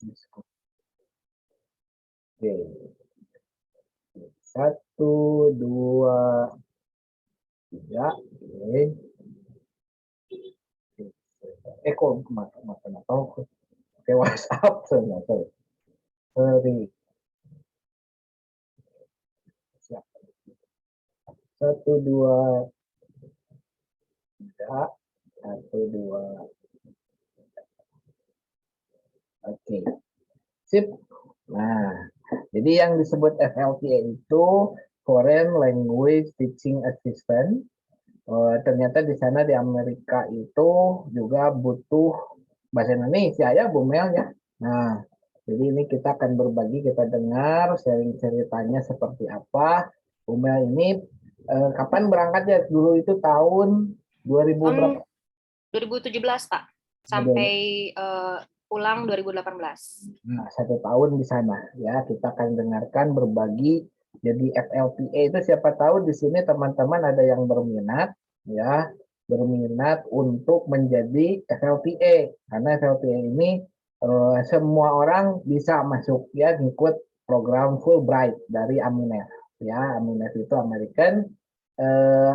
Oke. Satu, dua, tiga. Oke. Kok makan apa? Oke, WhatsApp. Sorry. Satu, dua, tiga. Satu, dua. Oke. Sip. Nah, jadi yang disebut FLTA itu Foreign Language Teaching Assistant. Ternyata di sana di Amerika itu juga butuh bahasa Indonesia ya, Bu Mel ya. Nah, jadi ini kita akan berbagi, kita dengar sharing ceritanya seperti apa. Bu Mel ini kapan berangkat ya? Dulu itu tahun 2000 berapa? 2017 Pak, sampai pulang 2018. Nah, 1 tahun di sana ya. Kita akan dengarkan berbagi. Jadi FLTA itu siapa tahu di sini teman-teman ada yang berminat ya, berminat untuk menjadi FLTA karena FLTA ini semua orang bisa masuk ya, ngikut program Fulbright dari Aminef ya. Aminef itu American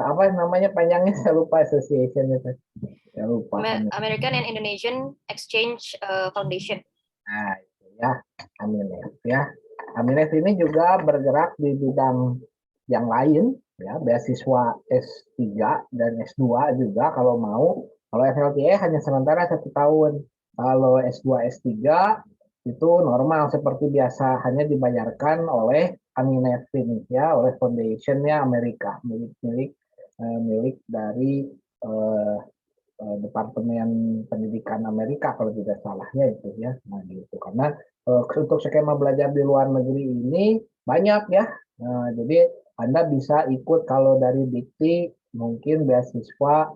apa namanya panjangnya saya lupa, association itu. Saya lupa. American and Indonesian Exchange Foundation. Nah, itu ya, Aminef ya. Aminef ini juga bergerak di bidang yang lain ya, beasiswa S3 dan S2 juga kalau mau. Kalau FLTA hanya sementara 1 tahun. Kalau S2 S3 itu normal seperti biasa, hanya dibayarkan oleh Aminef ini ya, oleh foundationnya Amerika, milik dari eh, Departemen Pendidikan Amerika kalau tidak salahnya itu ya. Nah gitu, karena untuk skema belajar di luar negeri ini banyak ya. Nah, jadi Anda bisa ikut kalau dari Dikti mungkin beasiswa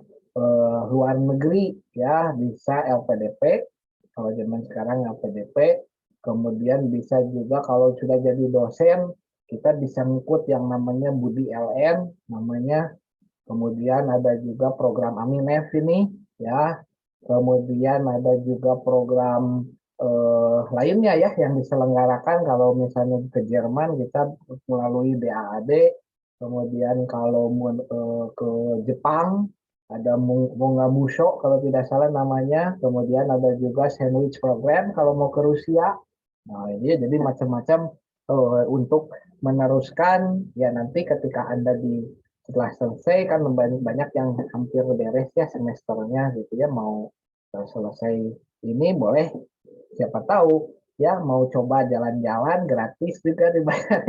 luar negeri ya, bisa LPDP kalau zaman sekarang LPDP. Kemudian bisa juga kalau sudah jadi dosen kita bisa ngikut yang namanya Budi LN namanya. Kemudian ada juga program Aminef ini ya. Kemudian ada juga program lainnya ya yang diselenggarakan kalau misalnya ke Jerman kita melalui BAAD. Kemudian kalau ke Jepang ada Mungamusho kalau tidak salah namanya. Kemudian ada juga sandwich program kalau mau ke Rusia. Nah, ini jadi macam-macam untuk meneruskan ya, nanti ketika Anda setelah selesai kan banyak yang hampir beres ya semesternya gitu ya, mau selesai ini boleh, siapa tahu ya mau coba jalan-jalan gratis juga dibayar.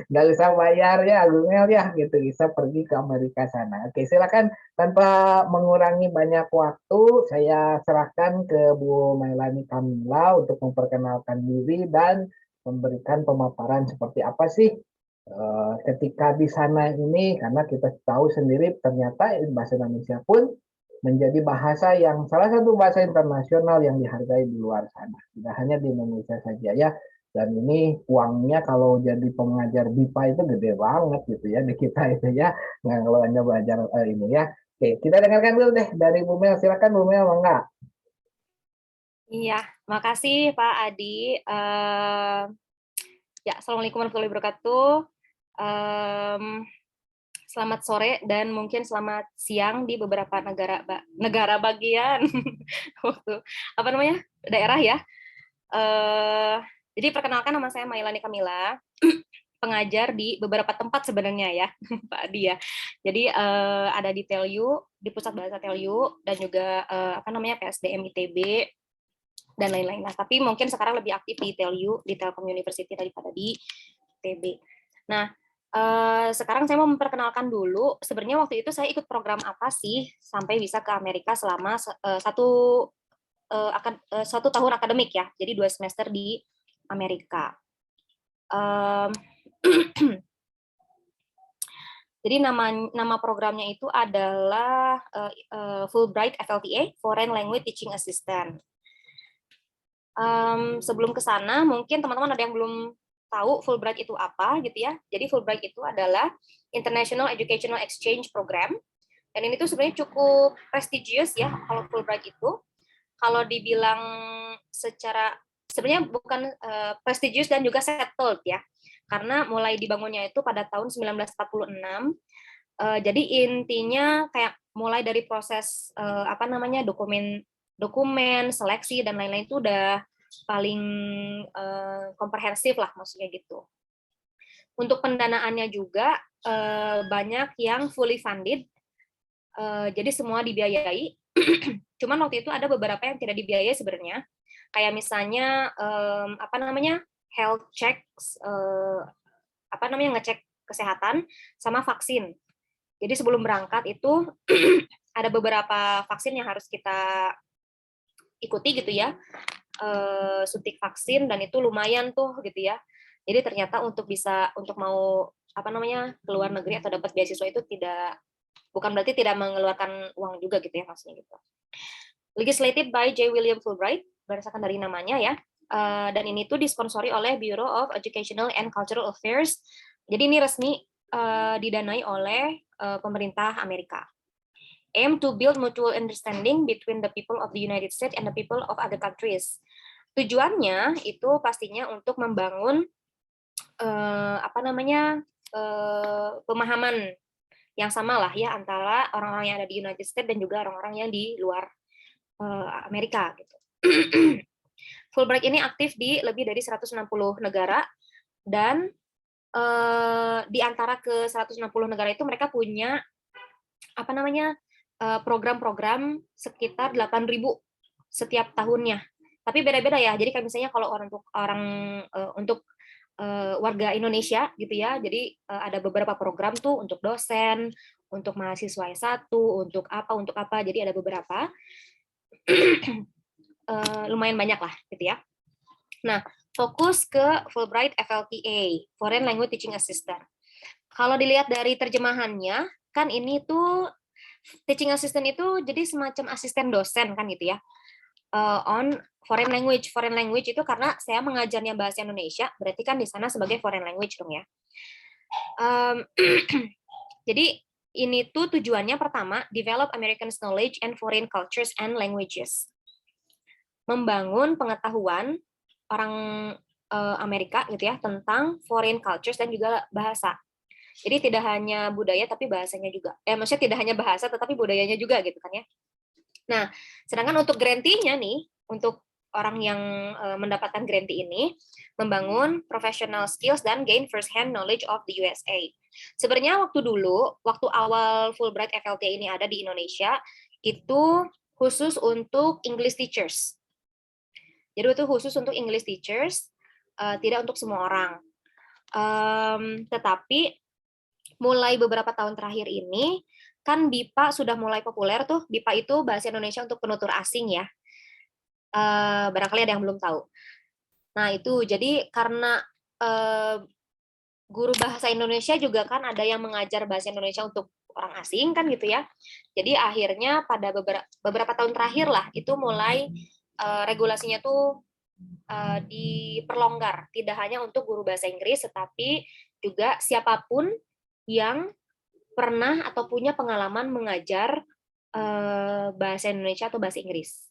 Nggak usah bayar ya Gumel ya gitu, bisa pergi ke Amerika sana. Oke, silakan, tanpa mengurangi banyak waktu saya serahkan ke Bu Mailani Kamila untuk memperkenalkan diri dan memberikan pemaparan seperti apa sih ketika di sana ini, karena kita tahu sendiri ternyata bahasa Indonesia pun menjadi bahasa yang salah satu bahasa internasional yang dihargai di luar sana, tidak hanya di Indonesia saja ya. Dan ini uangnya kalau jadi pengajar BIPA itu gede banget gitu ya di kita itu ya. Nah, kalau Anda belajar ini ya. Oke, kita dengarkan dulu deh dari Bu Mel. Silakan Bu Mel, enggak? Iya, makasih Pak Adi. Ya, Assalamualaikum warahmatullahi wabarakatuh. Selamat sore dan mungkin selamat siang di beberapa negara bagian waktu apa namanya daerah ya. Jadi perkenalkan, nama saya Mailani Kamila, pengajar di beberapa tempat sebenarnya ya Pak Adi ya. Jadi ada di TELU, di Pusat Bahasa TELU, dan juga apa namanya PSDM ITB dan lain-lain. Nah, tapi mungkin sekarang lebih aktif di TELU, di Telkom University daripada di ITB. Nah, sekarang saya mau memperkenalkan dulu, sebenarnya waktu itu saya ikut program apa sih sampai bisa ke Amerika selama satu tahun akademik ya, jadi 2 semester di Amerika. Jadi nama programnya itu adalah Fulbright FLTA, Foreign Language Teaching Assistant. Sebelum ke sana, mungkin teman-teman ada yang belum tahu Fulbright itu apa gitu ya. Jadi Fulbright itu adalah International Educational Exchange Program, dan ini tuh sebenarnya cukup prestigious ya kalau Fulbright itu. Kalau dibilang secara sebenarnya bukan prestigious dan juga settled ya, karena mulai dibangunnya itu pada tahun 1946. Jadi intinya kayak mulai dari proses apa namanya dokumen seleksi dan lain-lain itu udah paling komprehensif lah maksudnya gitu. Untuk pendanaannya juga banyak yang fully funded, jadi semua dibiayai. Cuman waktu itu ada beberapa yang tidak dibiayai sebenarnya, kayak misalnya apa namanya health checks, apa namanya ngecek kesehatan sama vaksin. Jadi sebelum berangkat itu ada beberapa vaksin yang harus kita ikuti gitu ya, suntik vaksin, dan itu lumayan tuh gitu ya. Jadi ternyata untuk mau apa namanya keluar negeri atau dapat beasiswa itu bukan berarti tidak mengeluarkan uang juga gitu ya maksudnya gitu. Legislated by J. William Fulbright, berdasarkan dari namanya ya. Dan ini tuh disponsori oleh Bureau of Educational and Cultural Affairs. Jadi ini resmi didanai oleh pemerintah Amerika. Aim to build mutual understanding between the people of the United States and the people of other countries. Tujuannya itu pastinya untuk membangun apa namanya pemahaman yang sama lah ya antara orang-orang yang ada di United States dan juga orang-orang yang di luar Amerika gitu. Fulbright ini aktif di lebih dari 160 negara, dan di antara ke 160 negara itu mereka punya apa namanya program-program sekitar 8.000 setiap tahunnya. Tapi beda-beda ya. Jadi kayak misalnya kalau untuk warga Indonesia gitu ya. Jadi ada beberapa program tuh untuk dosen, untuk mahasiswa S1, untuk apa. Jadi ada beberapa. Lumayan banyak lah gitu ya. Nah, fokus ke Fulbright FLTA, Foreign Language Teaching Assistant. Kalau dilihat dari terjemahannya, kan ini tuh teaching assistant itu jadi semacam asisten dosen kan gitu ya. On foreign language. Foreign language itu karena saya mengajarnya bahasa Indonesia, berarti kan di sana sebagai foreign language dong ya. Jadi ini tuh tujuannya pertama, develop American knowledge and foreign cultures and languages. Membangun pengetahuan orang Amerika gitu ya tentang foreign cultures dan juga bahasa. Jadi tidak hanya budaya tapi bahasanya juga. Maksudnya tidak hanya bahasa tetapi budayanya juga gitu kan ya. Nah, sedangkan untuk grantee-nya nih, untuk orang yang mendapatkan grantee ini membangun professional skills dan gain first hand knowledge of the USA. Sebenarnya waktu awal Fulbright FLT ini ada di Indonesia, itu khusus untuk English teachers. Jadi itu khusus untuk English teachers, tidak untuk semua orang. Tetapi mulai beberapa tahun terakhir ini, kan BIPA sudah mulai populer tuh. BIPA itu bahasa Indonesia untuk penutur asing ya. Barangkali ada yang belum tahu. Nah itu, jadi karena guru bahasa Indonesia juga kan ada yang mengajar bahasa Indonesia untuk orang asing kan gitu ya. Jadi akhirnya pada beberapa tahun terakhir lah, itu mulai regulasinya tuh diperlonggar, tidak hanya untuk guru bahasa Inggris, tetapi juga siapapun yang pernah atau punya pengalaman mengajar bahasa Indonesia atau bahasa Inggris,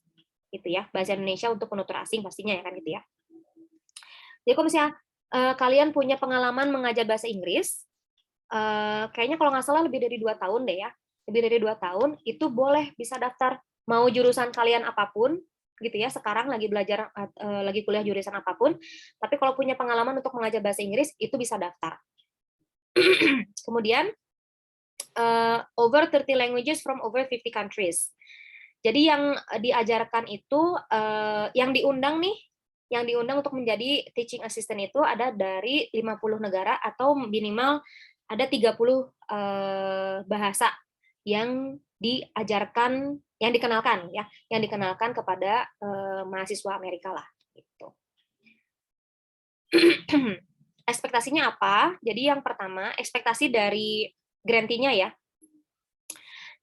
gitu ya. Bahasa Indonesia untuk penutur asing pastinya ya kan gitu ya. Jadi kalau misalnya kalian punya pengalaman mengajar bahasa Inggris, kayaknya kalau nggak salah lebih dari 2 tahun deh ya, lebih dari 2 tahun itu boleh bisa daftar mau jurusan kalian apapun gitu ya. Sekarang lagi belajar lagi kuliah jurusan apapun, tapi kalau punya pengalaman untuk mengajar bahasa Inggris itu bisa daftar. Kemudian over 30 languages from over 50 countries. Jadi yang diajarkan itu yang diundang untuk menjadi teaching assistant itu ada dari 50 negara atau minimal ada 30 bahasa yang diajarkan, yang dikenalkan kepada mahasiswa Amerika lah gitu. Ekspektasinya apa? Jadi yang pertama, ekspektasi dari grantee-nya ya.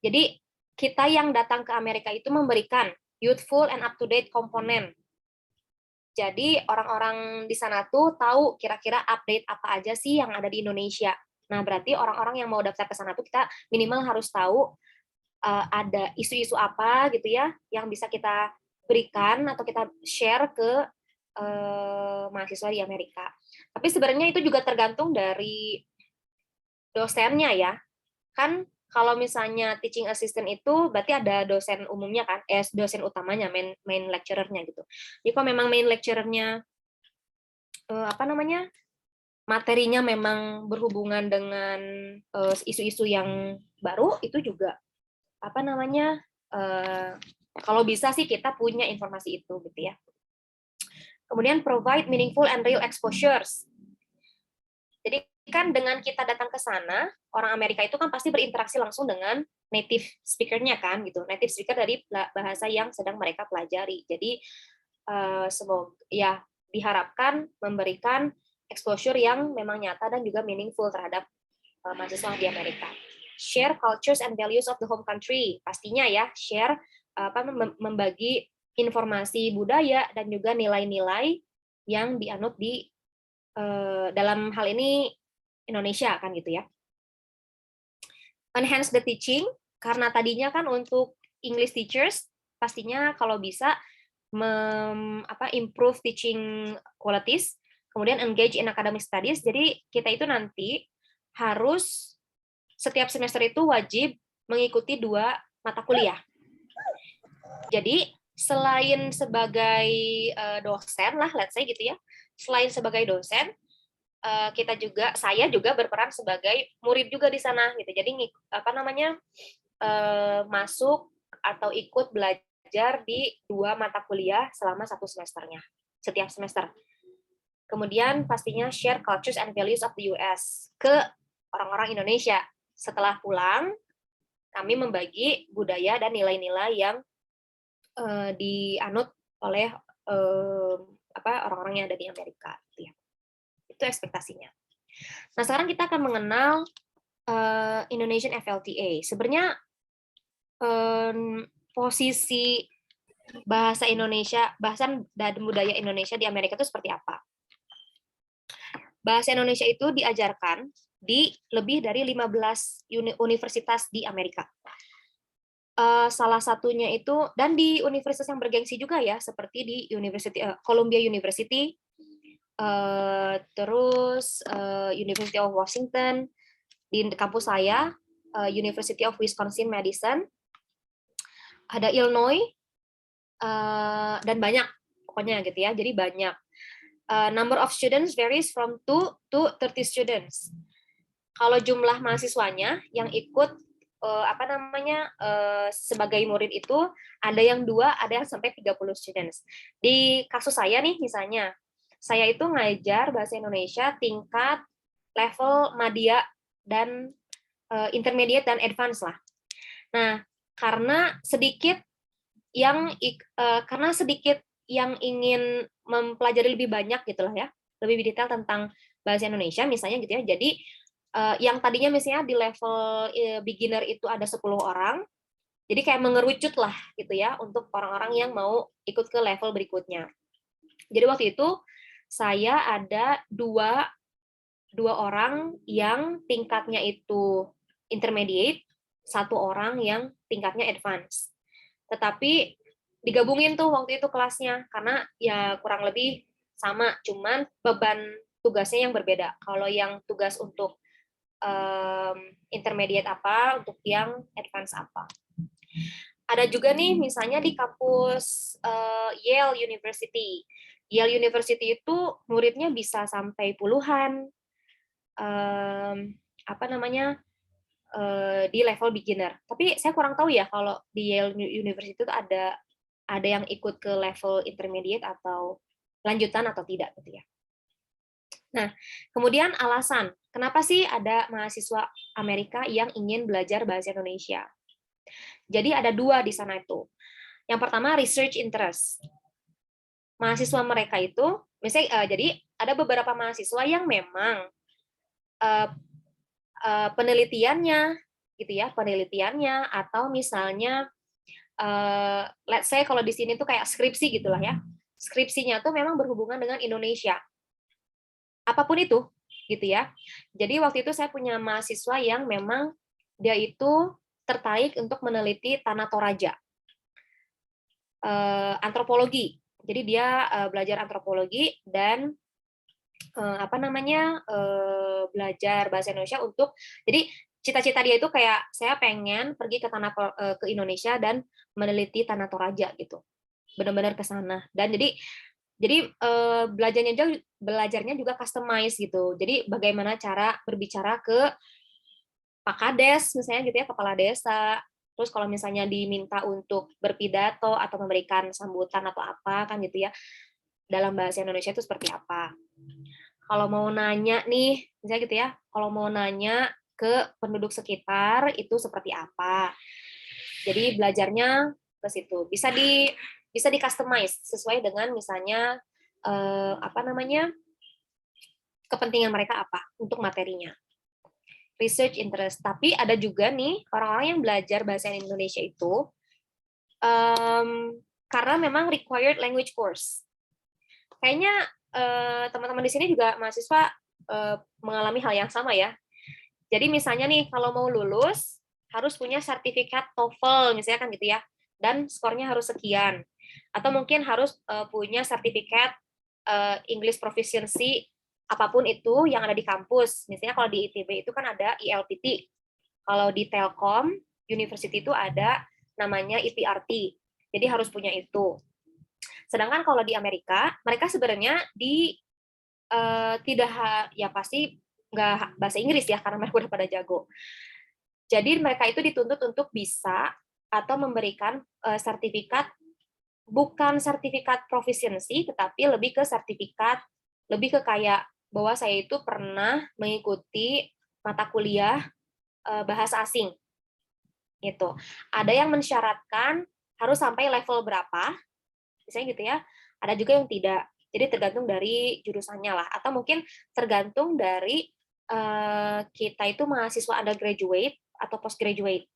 Jadi kita yang datang ke Amerika itu memberikan youthful and up-to-date komponen. Jadi orang-orang di sana tuh tahu kira-kira update apa aja sih yang ada di Indonesia. Nah, berarti orang-orang yang mau daftar ke sana tuh kita minimal harus tahu ada isu-isu apa gitu ya yang bisa kita berikan atau kita share ke mahasiswa di Amerika. Tapi sebenarnya itu juga tergantung dari dosennya ya. Kan kalau misalnya teaching assistant itu berarti ada dosen umumnya kan, dosen utamanya, main lecturer-nya gitu. Jadi kalau memang main lecturer-nya materinya memang berhubungan dengan isu-isu yang baru, itu juga kalau bisa sih kita punya informasi itu gitu ya. Kemudian provide meaningful and real exposures. Jadi kan dengan kita datang ke sana, orang Amerika itu kan pasti berinteraksi langsung dengan native speaker-nya kan gitu. Native speaker dari bahasa yang sedang mereka pelajari. Jadi semoga ya diharapkan memberikan exposure yang memang nyata dan juga meaningful terhadap mahasiswa di Amerika. Share cultures and values of the home country. Pastinya ya, share membagi informasi budaya dan juga nilai-nilai yang dianut di dalam hal ini Indonesia kan gitu ya. Enhance the teaching, karena tadinya kan untuk English teachers pastinya kalau bisa improve teaching qualities, kemudian engage in academic studies. Jadi kita itu nanti harus setiap semester itu wajib mengikuti 2 mata kuliah. Jadi selain sebagai dosen lah, let's say gitu ya, selain sebagai dosen, saya juga berperan sebagai murid juga di sana gitu. Jadi masuk atau ikut belajar di 2 mata kuliah selama 1 semesternya, setiap semester. Kemudian pastinya share cultures and values of the US ke orang-orang Indonesia. Setelah pulang, kami membagi budaya dan nilai-nilai yang dianut oleh orang-orang yang ada di Amerika. Gitu ya. Itu ekspektasinya. Nah, sekarang kita akan mengenal Indonesian FLTA. Sebenarnya posisi bahasa Indonesia, bahasa dan budaya Indonesia di Amerika itu seperti apa? Bahasa Indonesia itu diajarkan di lebih dari 15 universitas di Amerika. Salah satunya itu, dan di universitas yang bergengsi juga ya, seperti di Columbia University, terus University of Washington, di kampus saya, University of Wisconsin-Madison, ada Illinois, dan banyak, pokoknya gitu ya, jadi banyak. Number of students varies from 2 to 30 students. Kalau jumlah mahasiswanya yang ikut sebagai murid itu ada yang 2, ada yang sampai 30 students. Di kasus saya nih misalnya, saya itu ngajar bahasa Indonesia tingkat level madya dan intermediate dan advance lah. Nah, karena sedikit yang ingin mempelajari lebih banyak gitulah ya, lebih detail tentang bahasa Indonesia misalnya gitu ya. Jadi yang tadinya misalnya di level beginner itu ada 10 orang, jadi kayak mengerucut lah gitu ya untuk orang-orang yang mau ikut ke level berikutnya. Jadi waktu itu saya ada dua orang yang tingkatnya itu intermediate, 1 orang yang tingkatnya advance. Tetapi digabungin tuh waktu itu kelasnya, karena ya kurang lebih sama, cuman beban tugasnya yang berbeda. Kalau yang tugas untuk intermediate apa, untuk yang advance apa. Ada juga nih misalnya di kampus Yale University. Yale University itu muridnya bisa sampai puluhan, di level beginner. Tapi saya kurang tahu ya kalau di Yale University itu ada yang ikut ke level intermediate atau lanjutan atau tidak gitu ya. Nah, kemudian alasan kenapa sih ada mahasiswa Amerika yang ingin belajar bahasa Indonesia? Jadi ada 2 di sana itu. Yang pertama research interest. Mahasiswa mereka itu, misalnya jadi ada beberapa mahasiswa yang memang penelitiannya gitu ya, penelitiannya atau misalnya let's say kalau di sini tuh kayak skripsi gitulah ya. Skripsinya tuh memang berhubungan dengan Indonesia. Apapun itu gitu ya. Jadi waktu itu saya punya mahasiswa yang memang dia itu tertarik untuk meneliti Tanah Toraja, antropologi Jadi dia belajar antropologi dan belajar bahasa Indonesia untuk, jadi cita-cita dia itu kayak saya pengen pergi ke ke Indonesia dan meneliti Tanah Toraja gitu, benar-benar ke sana. Dan jadi belajarnya juga customize gitu. Jadi bagaimana cara berbicara ke Pak Kades misalnya gitu ya, kepala desa. Terus kalau misalnya diminta untuk berpidato atau memberikan sambutan atau apa kan gitu ya, dalam bahasa Indonesia itu seperti apa. Kalau mau nanya nih, misalnya gitu ya, kalau mau nanya ke penduduk sekitar itu seperti apa. Jadi belajarnya ke situ. Bisa di customize sesuai dengan misalnya kepentingan mereka apa untuk materinya. Research interest. Tapi ada juga nih orang-orang yang belajar bahasa Indonesia itu karena memang required language course. Kayaknya teman-teman di sini juga mahasiswa mengalami hal yang sama ya. Jadi misalnya nih kalau mau lulus harus punya sertifikat TOEFL misalnya kan gitu ya, dan skornya harus sekian. Atau mungkin harus punya sertifikat English proficiency apapun itu yang ada di kampus. Misalnya kalau di ITB itu kan ada ILPT. Kalau di Telkom University itu ada namanya EPRT. Jadi harus punya itu. Sedangkan kalau di Amerika, mereka sebenarnya tidak ya pasti nggak bahasa Inggris ya karena mereka udah pada jago. Jadi mereka itu dituntut untuk bisa atau memberikan sertifikat, bukan sertifikat proficiency tetapi lebih ke sertifikat, lebih ke kayak bahwa saya itu pernah mengikuti mata kuliah bahasa asing gitu. Ada yang mensyaratkan harus sampai level berapa, misalnya gitu ya. Ada juga yang tidak. Jadi tergantung dari jurusannya lah, atau mungkin tergantung dari kita itu mahasiswa undergraduate atau postgraduate.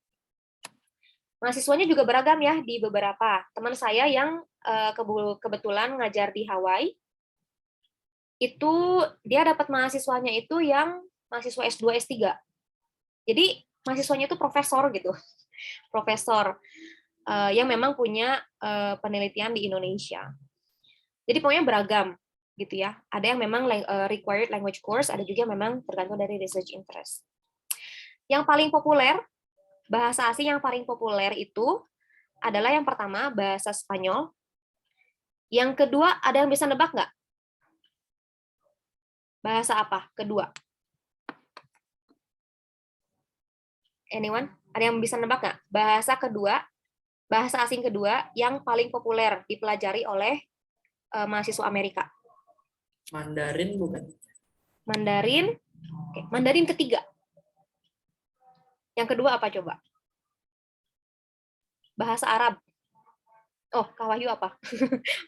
Mahasiswanya juga beragam ya di beberapa. Teman saya yang kebetulan ngajar di Hawaii, itu dia dapat mahasiswanya itu yang mahasiswa S2, S3. Jadi mahasiswanya itu profesor gitu. Profesor yang memang punya penelitian di Indonesia. Jadi pokoknya beragam gitu ya. Ada yang memang required language course, ada juga yang memang tergantung dari research interest. Yang paling populer, bahasa asing yang paling populer itu adalah yang pertama bahasa Spanyol. Yang kedua, ada yang bisa nebak nggak? Bahasa apa? Kedua. Anyone? Ada yang bisa nebak nggak? Bahasa kedua, bahasa asing kedua yang paling populer dipelajari oleh mahasiswa Amerika. Mandarin bukan? Mandarin. Oke, Mandarin ketiga. Yang kedua apa coba? Bahasa Arab. Oh, Kak Wahyu apa?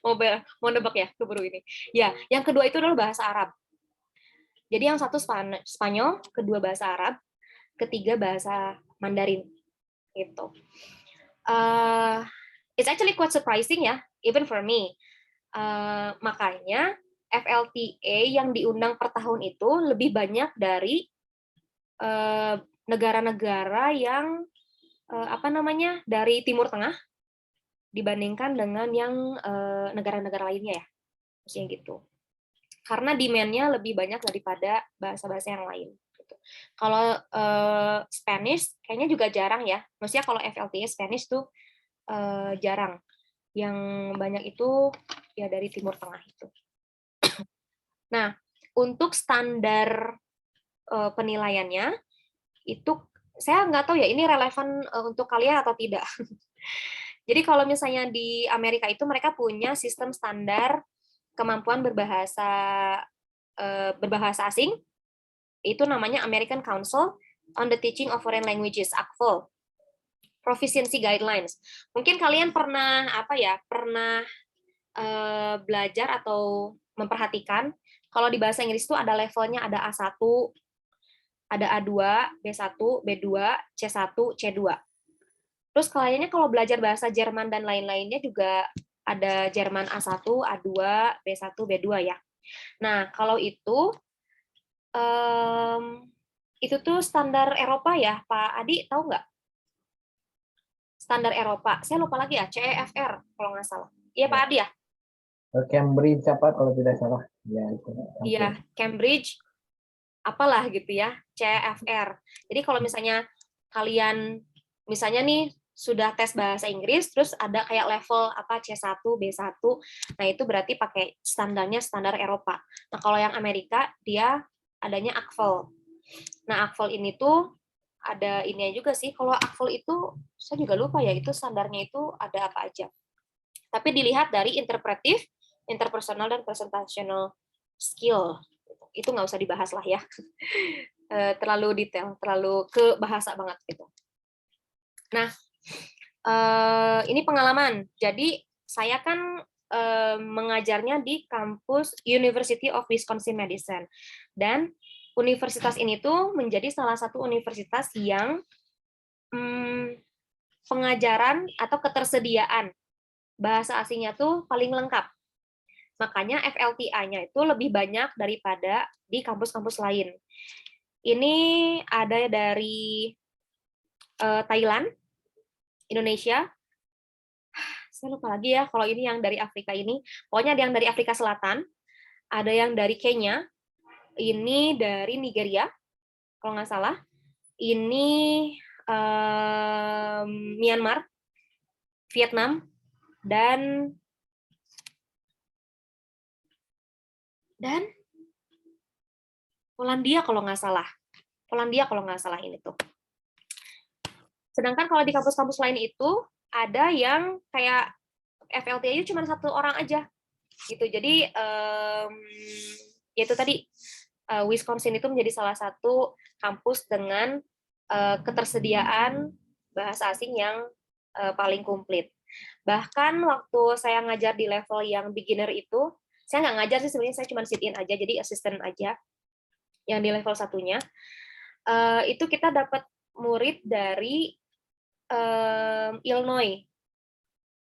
mau nebak ya, keburu ini. Ya, yang kedua itu adalah bahasa Arab. Jadi yang satu Spanyol, kedua bahasa Arab, ketiga bahasa Mandarin. Gitu. It's actually quite surprising ya, even for me. Makanya FLTA yang diundang per tahun itu lebih banyak dari negara-negara yang dari Timur Tengah dibandingkan dengan yang negara-negara lainnya ya, maksudnya gitu. Karena demand-nya lebih banyak daripada bahasa-bahasa yang lain. Gitu. Kalau Spanish kayaknya juga jarang ya, maksudnya kalau FLTA Spanish tuh jarang. Yang banyak itu ya dari Timur Tengah itu. Nah, untuk standar penilaiannya itu saya nggak tahu ya ini relevan untuk kalian atau tidak. Jadi kalau misalnya di Amerika itu mereka punya sistem standar kemampuan berbahasa asing, itu namanya American Council on the Teaching of Foreign Languages, ACFL. Proficiency Guidelines. Mungkin kalian pernah belajar atau memperhatikan kalau di bahasa Inggris itu ada levelnya, ada A1, ada A2, B1, B2, C1, C2. Terus kayaknya kalau belajar bahasa Jerman dan lain-lainnya juga ada Jerman A1, A2, B1, B2 ya. Nah, kalau itu tuh standar Eropa ya, Pak Adi, tahu nggak? Standar Eropa. Saya lupa lagi ya, CEFR kalau nggak salah. Iya, Pak Adi ya? Cambridge apa kalau tidak salah. Ya itu. Iya, Cambridge apalah gitu ya, CFR. Jadi kalau misalnya kalian misalnya nih sudah tes bahasa Inggris terus ada kayak level apa C1, B1. Nah, itu berarti pakai standarnya standar Eropa. Nah, kalau yang Amerika dia adanya ACFL. Nah, ACFL ini tuh ada ininya juga sih. Kalau ACFL itu saya juga lupa ya itu standarnya itu ada apa aja. Tapi dilihat dari interpretif, interpersonal dan presentational skill. Itu nggak usah dibahas lah ya. Terlalu detail, terlalu ke bahasa banget gitu. Nah, ini pengalaman. Jadi saya kan mengajarnya di kampus University of Wisconsin Madison, dan universitas ini tuh menjadi salah satu universitas yang pengajaran atau ketersediaan bahasa asingnya tuh paling lengkap. Makanya FLTA-nya itu lebih banyak daripada di kampus-kampus lain. Ini ada dari Thailand, Indonesia, saya lupa lagi ya kalau ini yang dari Afrika ini. Pokoknya ada yang dari Afrika Selatan, ada yang dari Kenya, ini dari Nigeria, kalau nggak salah. Ini Myanmar, Vietnam, dan Polandia kalau nggak salah. Polandia kalau nggak salah ini tuh. Sedangkan kalau di kampus-kampus lain itu ada yang kayak FLTU cuma satu orang aja gitu. Jadi yaitu tadi Wisconsin itu menjadi salah satu kampus dengan ketersediaan bahasa asing yang paling komplit. Bahkan waktu saya ngajar di level yang beginner itu, saya nggak ngajar sih sebenarnya, saya cuma sit-in aja, jadi asisten aja yang di level satunya. Itu kita dapat murid dari Illinois,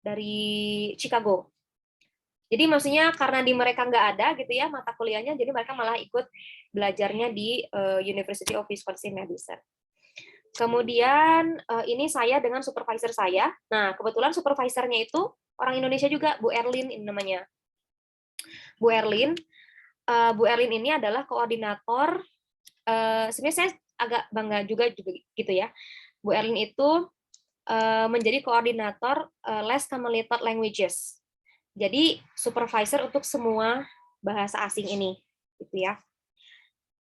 dari Chicago. Jadi maksudnya karena di mereka nggak ada gitu ya mata kuliahnya, jadi mereka malah ikut belajarnya di University of Wisconsin Madison. Kemudian ini saya dengan supervisor saya. Nah, kebetulan supervisornya itu orang Indonesia juga, Bu Erlin ini namanya. Bu Erlin ini adalah koordinator. Sebenarnya saya agak bangga juga gitu ya. Bu Erlin itu menjadi koordinator Les Commonly Taught Languages. Jadi supervisor untuk semua bahasa asing ini, gitu ya.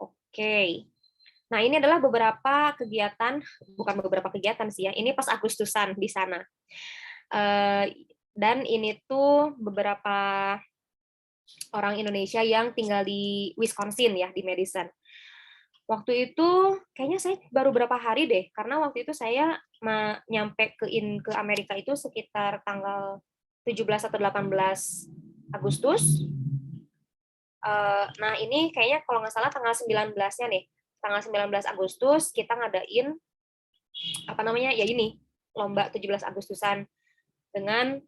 Oke. Nah, ini adalah beberapa kegiatan, bukan beberapa kegiatan sih ya, ini pas Agustusan di sana. Dan ini tuh beberapa orang Indonesia yang tinggal di Wisconsin ya, di Madison. Waktu itu kayaknya saya baru berapa hari deh, karena waktu itu saya nyampe ke Amerika itu sekitar tanggal 17 atau 18 Agustus. Nah, ini kayaknya kalau nggak salah tanggal 19-nya nih. Tanggal 19 Agustus kita ngadain apa namanya? Ya ini, lomba 17 Agustusan dengan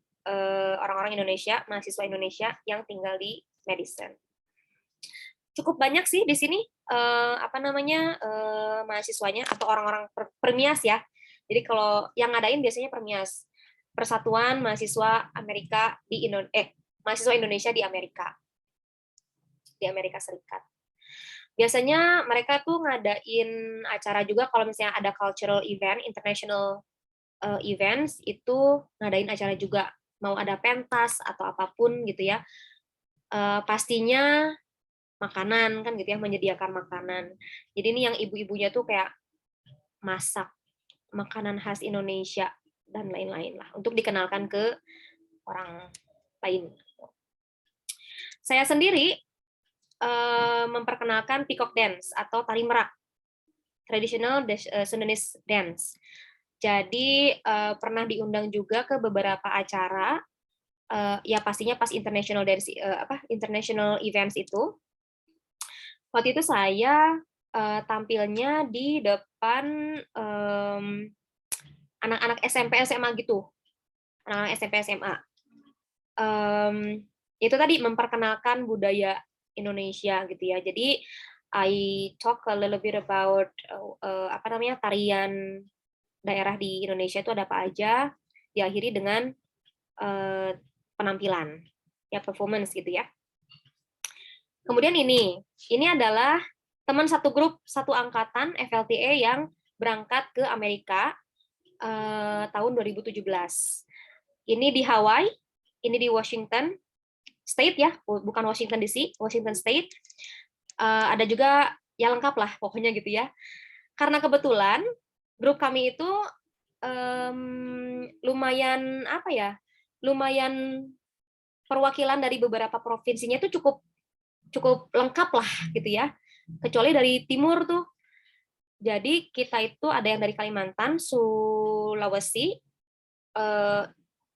orang-orang Indonesia, mahasiswa Indonesia yang tinggal di Madison. Cukup banyak sih di sini apa namanya? Mahasiswanya atau orang-orang Permias ya. Jadi kalau yang ngadain biasanya Permias, Persatuan Mahasiswa Amerika di mahasiswa Indonesia di Amerika Serikat. Biasanya mereka tuh ngadain acara juga kalau misalnya ada cultural event, international events, itu ngadain acara juga. Mau ada pentas atau apapun gitu ya. Pastinya makanan kan gitu ya, menyediakan makanan. Jadi ini yang ibu-ibunya tuh kayak masak makanan khas Indonesia dan lain-lain lah untuk dikenalkan ke orang lain. Saya sendiri memperkenalkan peacock dance atau tari merak, traditional Sundanese dance. Jadi pernah diundang juga ke beberapa acara, ya pastinya pas international dance international events itu. Waktu itu saya tampilnya di depan anak-anak SMP SMA gitu, anak-anak SMP SMA. Itu tadi memperkenalkan budaya Indonesia gitu ya. Jadi I talk a little bit about apa namanya tarian daerah di Indonesia itu ada apa aja. Diakhiri dengan penampilan. ya performance gitu ya. Kemudian ini adalah teman satu grup, satu angkatan FLTA yang berangkat ke Amerika tahun 2017. Ini di Hawaii, ini di Washington State ya, bukan Washington DC, Washington State. Ada juga ya lengkap lah pokoknya gitu ya. Karena kebetulan grup kami itu lumayan apa ya, lumayan perwakilan dari beberapa provinsinya itu cukup lengkap lah gitu ya. Kecuali dari timur tuh. Jadi kita itu ada yang dari Kalimantan, Sulawesi,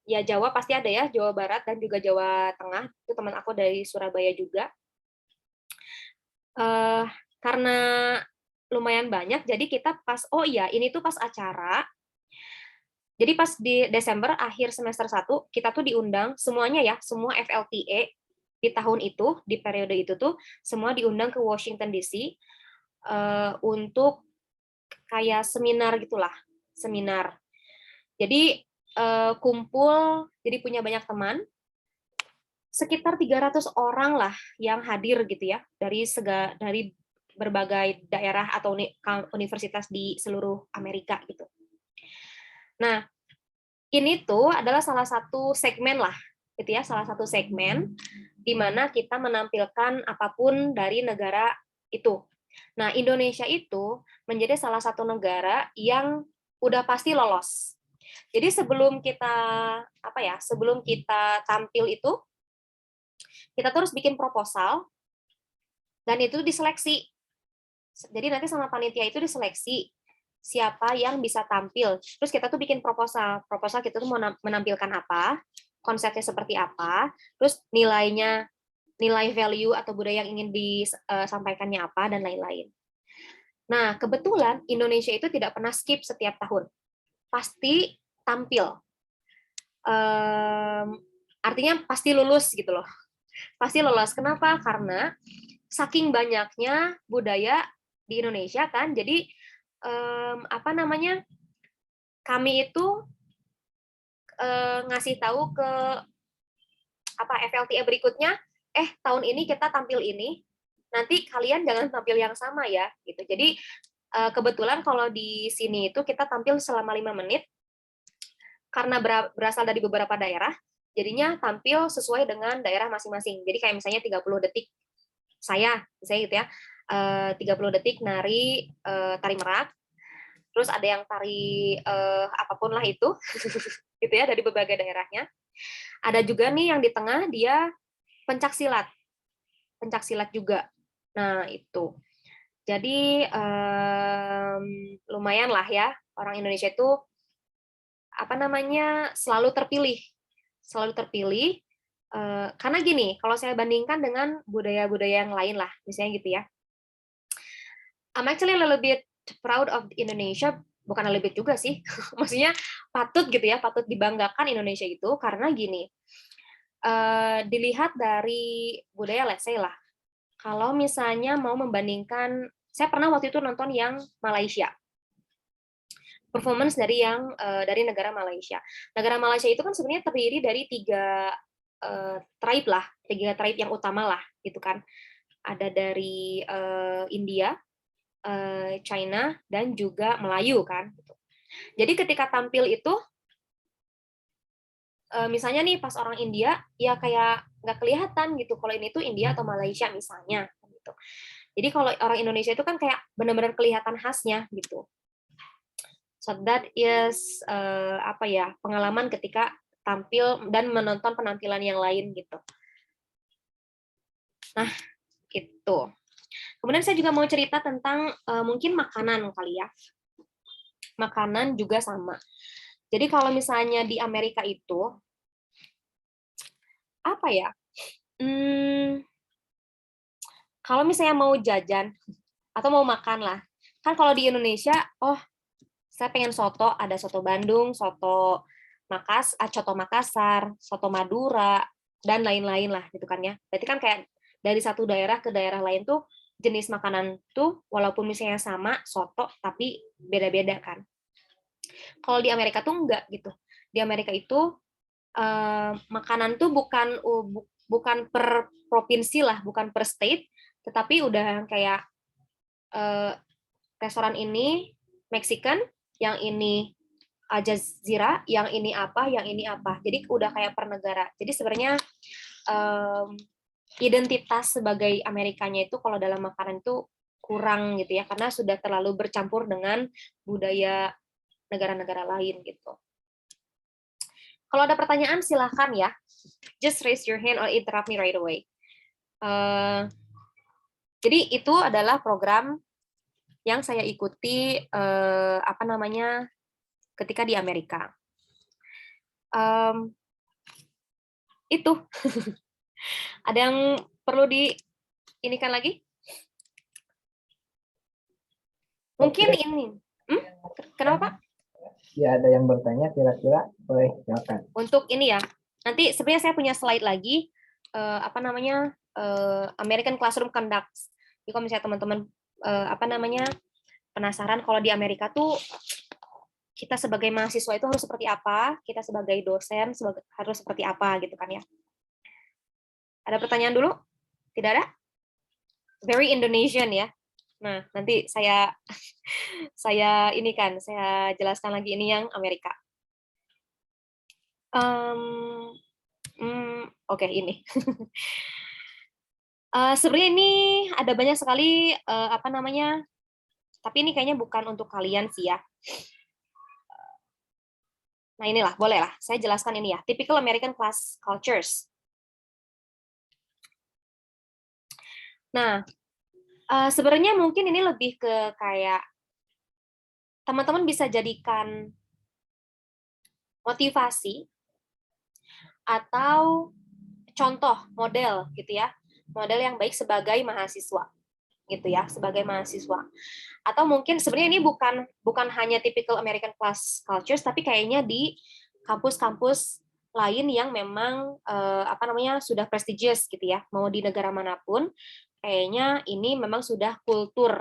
ya Jawa pasti ada ya, Jawa Barat dan juga Jawa Tengah. Itu teman aku dari Surabaya juga. Karena lumayan banyak, jadi kita pas, oh iya, ini tuh pas acara. Jadi pas di Desember akhir semester 1, kita tuh diundang semuanya ya, semua FLTA di tahun itu, di periode itu tuh semua diundang ke Washington DC untuk kayak seminar gitulah, seminar. Jadi kumpul, jadi punya banyak teman, sekitar 300 orang lah yang hadir gitu ya, dari berbagai daerah atau universitas di seluruh Amerika gitu. Nah, ini tuh adalah salah satu segmen lah, gitu ya, salah satu segmen di mana kita menampilkan apapun dari negara itu. Nah, Indonesia itu menjadi salah satu negara yang udah pasti lolos. Jadi sebelum kita sebelum kita tampil itu, kita terus bikin proposal dan itu diseleksi. Jadi nanti sama panitia itu diseleksi siapa yang bisa tampil. Terus kita tuh bikin proposal. Proposal kita tuh mau menampilkan apa, konsepnya seperti apa, terus nilai value atau budaya yang ingin disampaikannya apa, dan lain-lain. Nah, kebetulan Indonesia itu tidak pernah skip setiap tahun. Pasti tampil. Artinya pasti lulus gitu loh. Pasti lolos. Kenapa? Karena saking banyaknya budaya di Indonesia kan, jadi kami itu ngasih tahu ke FLTA berikutnya, tahun ini kita tampil ini, nanti kalian jangan tampil yang sama ya, gitu. Jadi kebetulan kalau di sini itu kita tampil selama 5 menit, karena berasal dari beberapa daerah, jadinya tampil sesuai dengan daerah masing-masing. Jadi kayak misalnya 30 detik saya gitu ya, 30 detik nari tari merak, terus ada yang tari apapun lah itu, gitu ya, dari berbagai daerahnya. Ada juga nih yang di tengah dia pencak silat juga. Nah itu, jadi lumayan lah ya, orang Indonesia itu selalu terpilih. Karena gini, kalau saya bandingkan dengan budaya-budaya yang lain lah, misalnya gitu ya, I'm actually a little bit proud of Indonesia, bukan a little bit juga sih, maksudnya patut dibanggakan Indonesia itu, karena gini, dilihat dari budaya, let's say lah, kalau misalnya mau membandingkan, saya pernah waktu itu nonton yang Malaysia, performance dari negara Malaysia. Negara Malaysia itu kan sebenarnya terdiri dari 3 tribe yang utama lah, gitu kan. Ada dari India, China, dan juga Melayu kan. Jadi ketika tampil itu, misalnya nih pas orang India, ya kayak nggak kelihatan gitu kalau ini tuh India atau Malaysia misalnya. Gitu. Jadi kalau orang Indonesia itu kan kayak benar-benar kelihatan khasnya gitu. So that is pengalaman ketika tampil dan menonton penampilan yang lain gitu. Nah, itu. Kemudian saya juga mau cerita tentang mungkin makanan kali ya. Makanan juga sama. Jadi kalau misalnya di Amerika itu, kalau misalnya mau jajan atau mau makan lah, kan kalau di Indonesia, saya pengen soto, ada soto Bandung, soto Makassar, soto Madura, dan lain-lain lah gitu kan ya. Berarti kan kayak dari satu daerah ke daerah lain tuh jenis makanan tuh walaupun misalnya sama soto tapi beda-beda kan. Kalau di Amerika tuh enggak gitu. Di Amerika itu makanan tuh bukan per provinsi lah, bukan per state, tetapi udah kayak restoran ini Mexican, yang ini Al Jazeera, yang ini apa, yang ini apa. Jadi udah kayak per negara. Jadi sebenarnya identitas sebagai Amerikanya itu kalau dalam makanan itu kurang gitu ya, karena sudah terlalu bercampur dengan budaya negara-negara lain gitu. Kalau ada pertanyaan silahkan ya, just raise your hand or interrupt me right away. Jadi itu adalah program yang saya ikuti ketika di Amerika. Itu ada yang perlu diinikan lagi? Mungkin Oke. ini. Kenapa Pak? Ya, ada yang bertanya, kira-kira boleh silakan. Untuk ini ya, nanti sebenarnya saya punya slide lagi, American Classroom Conducts. Jadi kalau misalnya teman-teman penasaran kalau di Amerika tuh kita sebagai mahasiswa itu harus seperti apa, kita sebagai dosen harus seperti apa gitu kan ya. Ada pertanyaan dulu? Tidak ada? Very Indonesian ya. Nah, nanti saya jelaskan lagi ini yang Amerika. Oke, ini. Sebenarnya ini ada banyak sekali tapi ini kayaknya bukan untuk kalian sih ya. Nah, inilah, boleh lah. Saya jelaskan ini ya. Typical American class cultures. Nah, sebenarnya mungkin ini lebih ke kayak teman-teman bisa jadikan motivasi atau contoh model gitu ya. Model yang baik sebagai mahasiswa gitu ya, sebagai mahasiswa. Atau mungkin sebenarnya ini bukan hanya typical American class cultures, tapi kayaknya di kampus-kampus lain yang memang sudah prestigious gitu ya, mau di negara manapun, kayaknya ini memang sudah kultur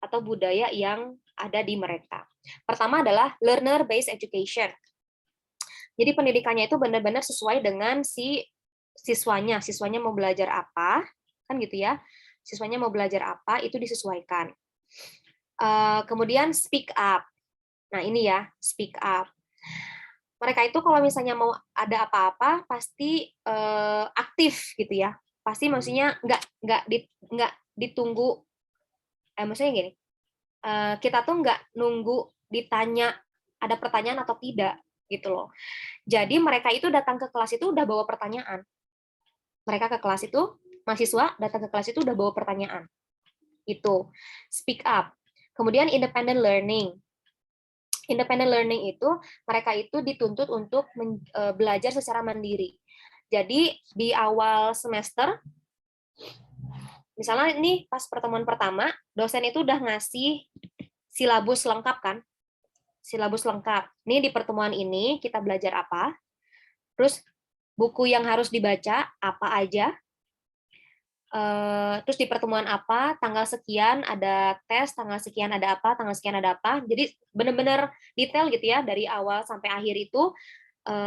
atau budaya yang ada di mereka. Pertama adalah learner-based education. Jadi pendidikannya itu benar-benar sesuai dengan si siswanya mau belajar apa, kan gitu ya. Siswanya mau belajar apa, itu disesuaikan. Kemudian speak up. Nah ini ya, speak up. Mereka itu kalau misalnya mau ada apa-apa pasti aktif gitu ya. Pasti maksudnya nggak ditunggu. Maksudnya gini, kita tuh nggak nunggu ditanya ada pertanyaan atau tidak gitu loh. Jadi mereka itu datang ke kelas itu udah bawa pertanyaan. Mereka ke kelas itu, mahasiswa datang ke kelas itu udah bawa pertanyaan. Itu speak up. Kemudian independent learning. Independent learning itu mereka itu dituntut untuk belajar secara mandiri. Jadi di awal semester, misalnya ini pas pertemuan pertama, dosen itu udah ngasih silabus lengkap kan? Silabus lengkap. Ini di pertemuan ini kita belajar apa? Terus buku yang harus dibaca apa aja? Terus di pertemuan apa, tanggal sekian ada tes, tanggal sekian ada apa, tanggal sekian ada apa. Jadi benar-benar detail gitu ya, dari awal sampai akhir itu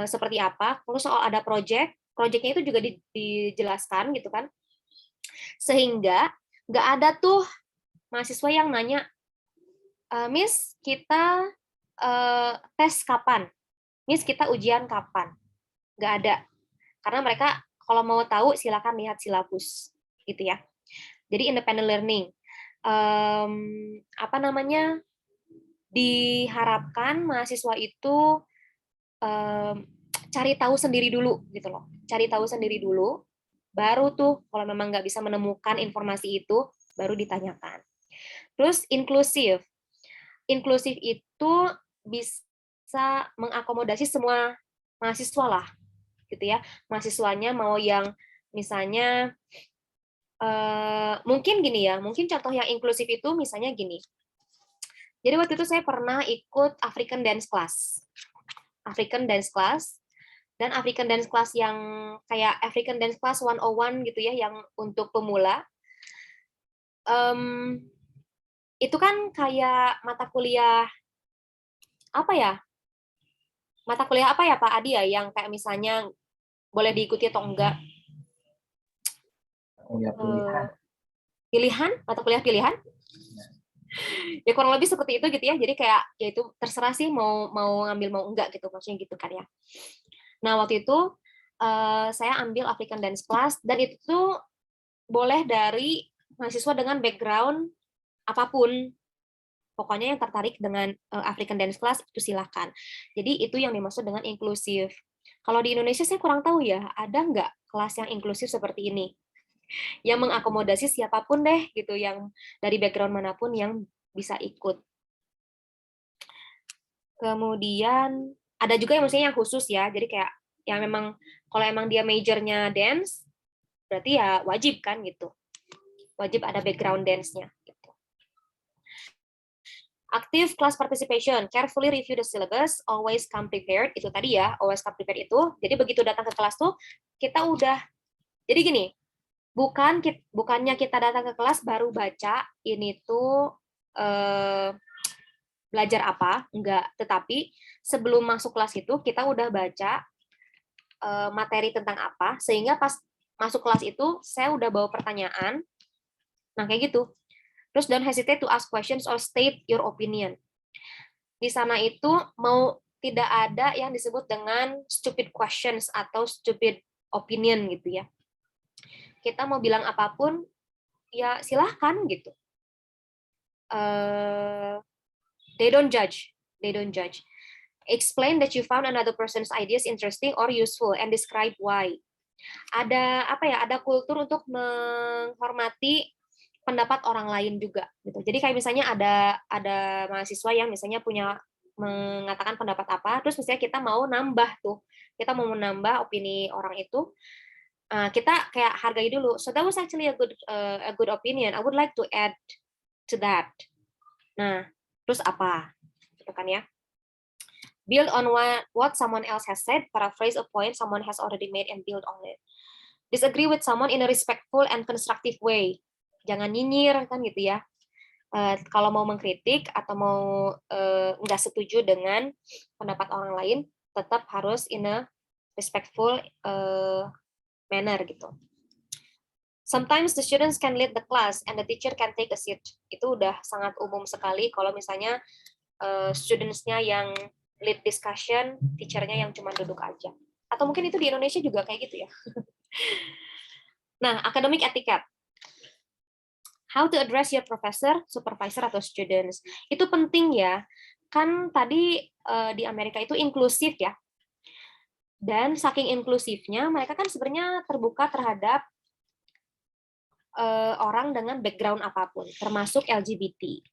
seperti apa. Terus soal ada project-nya itu juga dijelaskan gitu kan. Sehingga nggak ada tuh mahasiswa yang nanya, Miss kita tes kapan? Miss kita ujian kapan? Nggak ada. Karena mereka kalau mau tahu silakan lihat silabus gitu ya. Jadi independent learning. Diharapkan mahasiswa itu cari tahu sendiri dulu gitu loh. Cari tahu sendiri dulu, baru tuh kalau memang nggak bisa menemukan informasi itu, baru ditanyakan. Terus inklusif. Inklusif itu bisa mengakomodasi semua mahasiswa lah, gitu ya. Mahasiswanya mau yang misalnya mungkin gini ya, mungkin contoh yang inklusif itu misalnya gini. Jadi waktu itu saya pernah ikut African Dance Class. African Dance Class, dan African Dance Class yang kayak African Dance Class 101 gitu ya, yang untuk pemula. Itu kan kayak mata kuliah apa ya? Mata kuliah apa ya Pak Adi ya, yang kayak misalnya boleh diikuti atau enggak? Ya, pilihan. Pilihan atau kuliah pilihan. Ya kurang lebih seperti itu gitu ya. Jadi kayak ya itu terserah sih mau ngambil mau enggak gitu, maksudnya gitu kan ya. Nah, waktu itu saya ambil African Dance Class dan itu tuh boleh dari mahasiswa dengan background apapun. Pokoknya yang tertarik dengan African Dance Class itu silakan. Jadi itu yang dimaksud dengan inklusif. Kalau di Indonesia saya kurang tahu ya, ada nggak kelas yang inklusif seperti ini? Yang mengakomodasi siapapun deh gitu, yang dari background manapun yang bisa ikut. Kemudian ada juga yang maksudnya yang khusus ya, jadi kayak yang memang kalau emang dia majornya dance, berarti ya wajib kan gitu, wajib ada background dance-nya. Gitu. Active class participation, carefully review the syllabus, always come prepared, itu tadi ya, always come prepared itu, jadi begitu datang ke kelas tuh, kita udah, jadi gini, bukannya kita datang ke kelas baru baca, ini tuh belajar apa, enggak, tetapi sebelum masuk kelas itu kita udah baca materi tentang apa, sehingga pas masuk kelas itu saya udah bawa pertanyaan, nah kayak gitu. Terus don't hesitate to ask questions or state your opinion. Di sana itu mau tidak ada yang disebut dengan stupid questions atau stupid opinion gitu ya. Kita mau bilang apapun, ya silahkan gitu. They don't judge. They don't judge. Explain that you found another person's ideas interesting or useful and describe why. Ada apa ya? Ada kultur untuk menghormati pendapat orang lain juga gitu. Jadi kayak misalnya ada mahasiswa yang misalnya punya mengatakan pendapat apa, terus misalnya kita mau nambah tuh. Kita mau menambah opini orang itu, kita kayak hargai dulu. So that was actually a good opinion. I would like to add to that. Nah, terus apa? Gitu kan ya. Build on what someone else has said, paraphrase a point someone has already made and build on it. Disagree with someone in a respectful and constructive way. Jangan nyinyir kan gitu ya. Kalau mau mengkritik atau mau nggak setuju dengan pendapat orang lain, tetap harus in a respectful manner gitu. Sometimes the students can lead the class and the teacher can take a seat. Itu udah sangat umum sekali kalau misalnya students-nya yang lead discussion, teacher-nya yang cuma duduk aja. Atau mungkin itu di Indonesia juga kayak gitu ya. Nah, academic etiquette. How to address your professor, supervisor, atau students. Itu penting ya. Kan tadi di Amerika itu inklusif ya. Dan saking inklusifnya, mereka kan sebenarnya terbuka terhadap orang dengan background apapun, termasuk LGBT.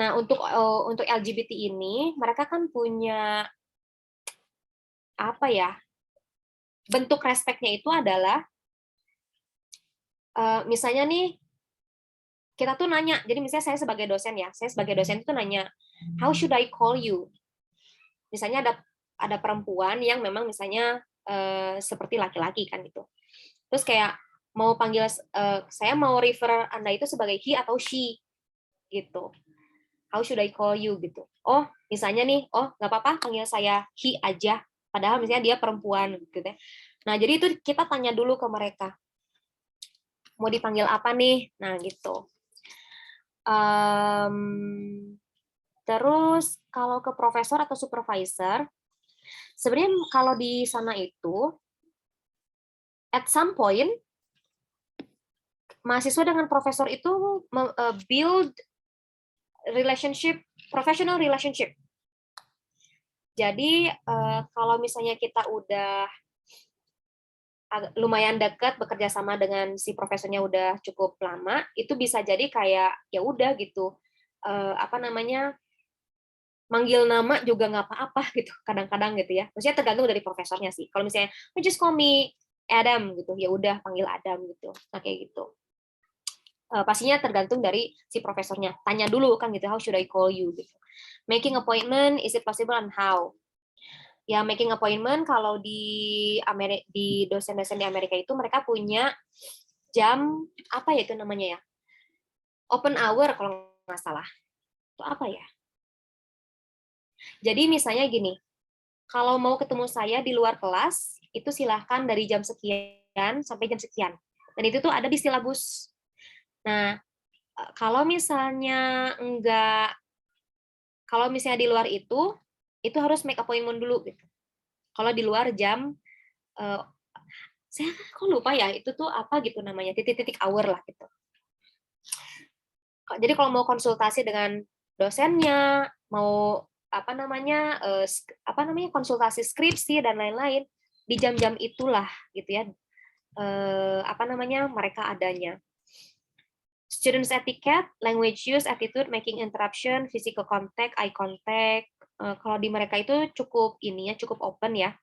Nah, untuk LGBT ini, mereka kan punya apa ya? Bentuk respeknya itu adalah misalnya nih kita tuh nanya, jadi misalnya saya sebagai dosen itu nanya, how should I call you? Misalnya ada perempuan yang memang misalnya seperti laki-laki kan gitu. Terus kayak mau panggil saya mau refer Anda itu sebagai he atau she gitu. How should I call you gitu. Oh, misalnya nih, oh nggak apa-apa panggil saya he aja. Padahal misalnya dia perempuan gitu ya. Nah, jadi itu kita tanya dulu ke mereka. Mau dipanggil apa nih? Nah, gitu. Terus kalau ke profesor atau supervisor, sebenarnya kalau di sana itu, at some point, mahasiswa dengan profesor itu build relationship, professional relationship. Jadi kalau misalnya kita udah lumayan dekat bekerja sama dengan si profesornya udah cukup lama, itu bisa jadi kayak ya udah gitu, apa namanya, manggil nama juga nggak apa-apa gitu kadang-kadang gitu ya. Maksudnya tergantung dari profesornya sih. Kalau misalnya just call me Adam gitu, ya udah panggil Adam gitu. Nah kayak gitu. Pastinya tergantung dari si profesornya. Tanya dulu kan gitu, how should I call you gitu. Making appointment, is it possible and how? Ya making appointment kalau di dosen-dosen di Amerika itu mereka punya jam apa ya itu namanya ya? Open hour kalau nggak salah. Itu apa ya? Jadi misalnya gini, kalau mau ketemu saya di luar kelas, itu silahkan dari jam sekian sampai jam sekian. Dan itu tuh ada di silabus. Nah, kalau misalnya di luar itu harus make appointment dulu gitu. Kalau di luar jam, saya kok lupa ya, itu tuh apa gitu namanya, titik-titik hour lah gitu. Jadi kalau mau konsultasi dengan dosennya, mau konsultasi skripsi dan lain-lain, di jam-jam itulah gitu ya, mereka adanya. Students etiquette, language use, attitude, making interruption, physical contact, eye contact. Kalau di mereka itu cukup open ya.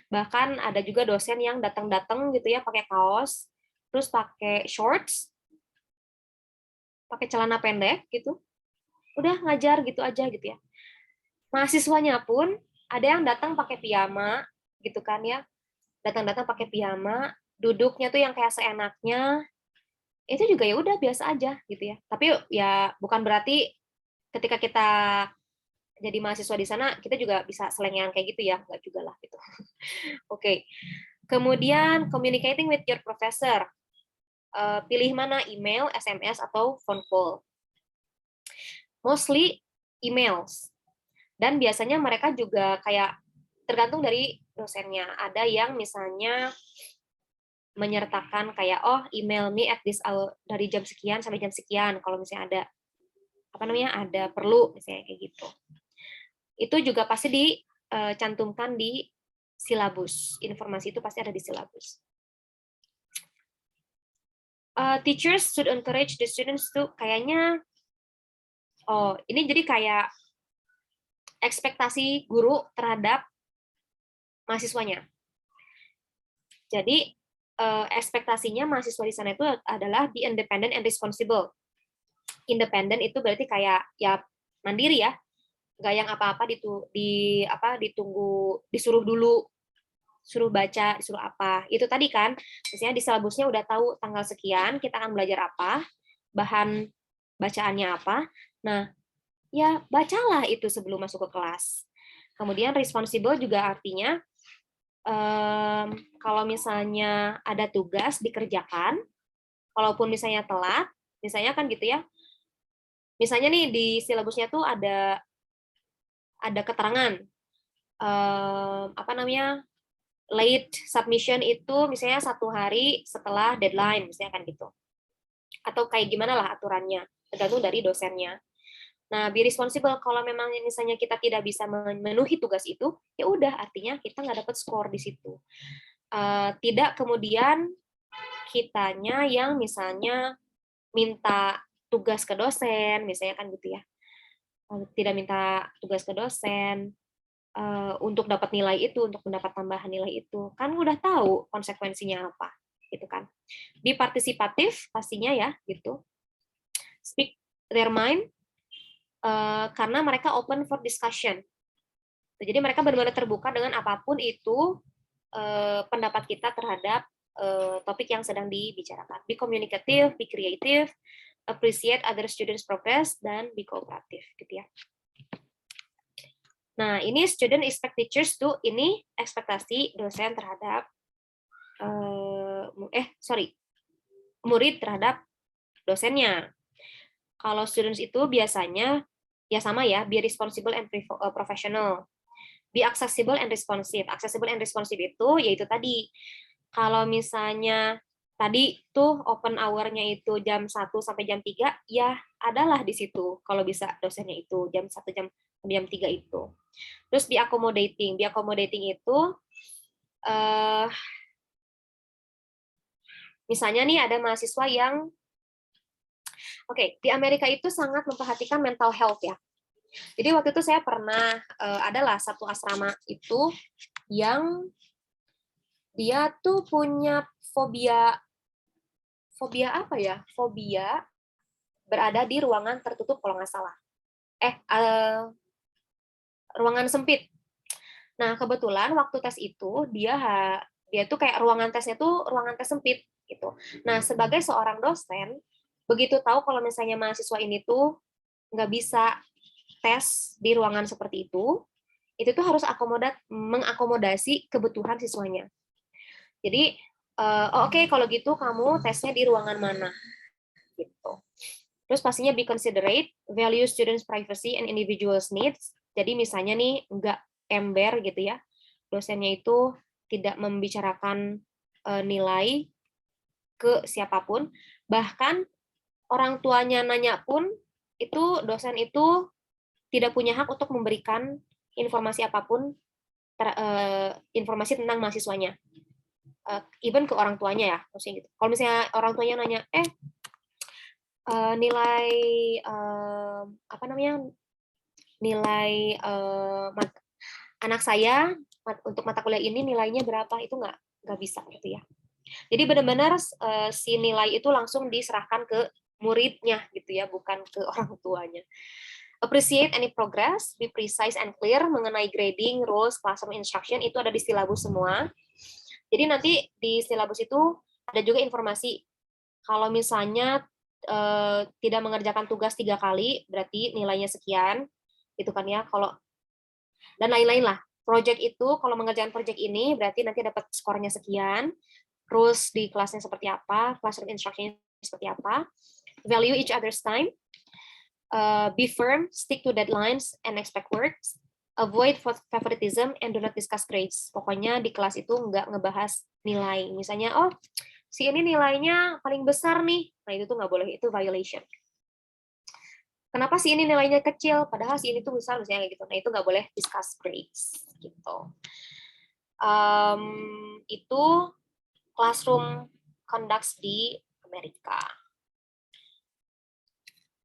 Bahkan ada juga dosen yang datang-datang gitu ya pakai kaos, terus pakai shorts, pakai celana pendek gitu. Udah ngajar gitu aja gitu ya. Mahasiswanya pun ada yang datang pakai piyama gitu kan ya. Datang-datang pakai piyama, duduknya tuh yang kayak seenaknya. Itu juga ya udah biasa aja gitu ya. Tapi ya bukan berarti ketika kita jadi mahasiswa di sana kita juga bisa selengean kayak gitu ya, nggak juga lah gitu. Oke. Kemudian communicating with your professor. Pilih mana, email, SMS atau phone call. Mostly emails. Dan biasanya mereka juga kayak tergantung dari dosennya. Ada yang misalnya menyertakan kayak email me at this hour, dari jam sekian sampai jam sekian kalau misalnya ada perlu misalnya kayak gitu. Itu juga pasti dicantumkan di silabus. Informasi itu pasti ada di silabus. Teachers should encourage the students to kayaknya ini jadi kayak ekspektasi guru terhadap mahasiswanya. Jadi ekspektasinya mahasiswa di sana itu adalah be independent and responsible. Independent itu berarti kayak ya mandiri ya, nggak yang apa-apa ditunggu, disuruh dulu, suruh baca, disuruh apa. Itu tadi kan, misalnya di silabusnya udah tahu tanggal sekian kita akan belajar apa, bahan bacaannya apa. Nah, ya bacalah itu sebelum masuk ke kelas. Kemudian responsible juga artinya kalau misalnya ada tugas dikerjakan, walaupun misalnya telat, misalnya kan gitu ya. Misalnya nih di silabusnya tuh ada keterangan late submission itu misalnya 1 hari setelah deadline, misalnya kan gitu. Atau kayak gimana lah aturannya, tergantung dari dosennya. Nah, be responsible kalau memang misalnya kita tidak bisa memenuhi tugas itu, ya udah artinya kita nggak dapat skor di situ. Tidak kemudian kitanya yang misalnya minta tugas ke dosen, misalnya kan gitu ya. Tidak minta tugas ke dosen untuk dapat nilai itu, untuk mendapat tambahan nilai itu. Kan udah tahu konsekuensinya apa, gitu kan. Be partisipatif pastinya ya, gitu. Speak their mind, karena mereka open for discussion. Jadi mereka benar-benar terbuka dengan apapun itu pendapat kita terhadap topik yang sedang dibicarakan. Be communicative, be creative, appreciate other students' progress, dan be cooperative, gitu ya. Nah, ini student expect teachers to, ini ekspektasi dosen terhadap murid terhadap dosennya. Kalau students itu biasanya ya sama ya, be responsible and professional. Be accessible and responsive. Accessible and responsive itu yaitu tadi, kalau misalnya tadi tuh open hour-nya itu jam 1 sampai jam 3, ya adalah di situ kalau bisa dosennya itu jam 1 jam 3 itu. Terus be accommodating. Be accommodating itu misalnya nih ada mahasiswa yang di Amerika itu sangat memperhatikan mental health ya. Jadi waktu itu saya pernah adalah satu asrama itu yang dia tuh punya fobia apa ya? Fobia berada di ruangan tertutup kalau nggak salah. Ruangan sempit. Nah, kebetulan waktu tes itu dia tuh kayak ruangan tesnya tuh ruangan tes sempit gitu. Nah, sebagai seorang dosen, begitu tahu kalau misalnya mahasiswa ini tuh nggak bisa tes di ruangan seperti itu tuh harus mengakomodasi kebutuhan siswanya. Jadi Oke, kalau gitu kamu tesnya di ruangan mana gitu. Terus pastinya be considerate, value students privacy and individuals needs. Jadi misalnya nih nggak ember gitu ya, dosennya itu tidak membicarakan nilai ke siapapun, bahkan orang tuanya nanya pun itu dosen itu tidak punya hak untuk memberikan informasi apapun, informasi tentang mahasiswanya, even ke orang tuanya ya, maksudnya gitu. Kalau misalnya orang tuanya nanya, nilai apa namanya, nilai anak saya untuk mata kuliah ini nilainya berapa, itu nggak bisa gitu ya. Jadi benar-benar si nilai itu langsung diserahkan ke muridnya gitu ya, bukan ke orang tuanya. Appreciate any progress, be precise and clear mengenai grading, rules, classroom instruction, itu ada di silabus semua. Jadi nanti di silabus itu ada juga informasi kalau misalnya tidak mengerjakan tugas 3 kali, berarti nilainya sekian, gitu kan ya. Kalau dan lain-lain lah. Project itu kalau mengerjakan project ini berarti nanti dapat skornya sekian. Rules di kelasnya seperti apa, classroom instruction seperti apa. Value each other's time. Be firm, stick to deadlines and expect works. Avoid favoritism and do not discuss grades. Pokoknya di kelas itu nggak ngebahas nilai. Misalnya, oh si ini nilainya paling besar nih. Nah itu tuh nggak boleh, itu violation. Kenapa si ini nilainya kecil, padahal si ini tuh besar misalnya gitu. Nah itu nggak boleh discuss grades gitu. Itu classroom conducts di Amerika.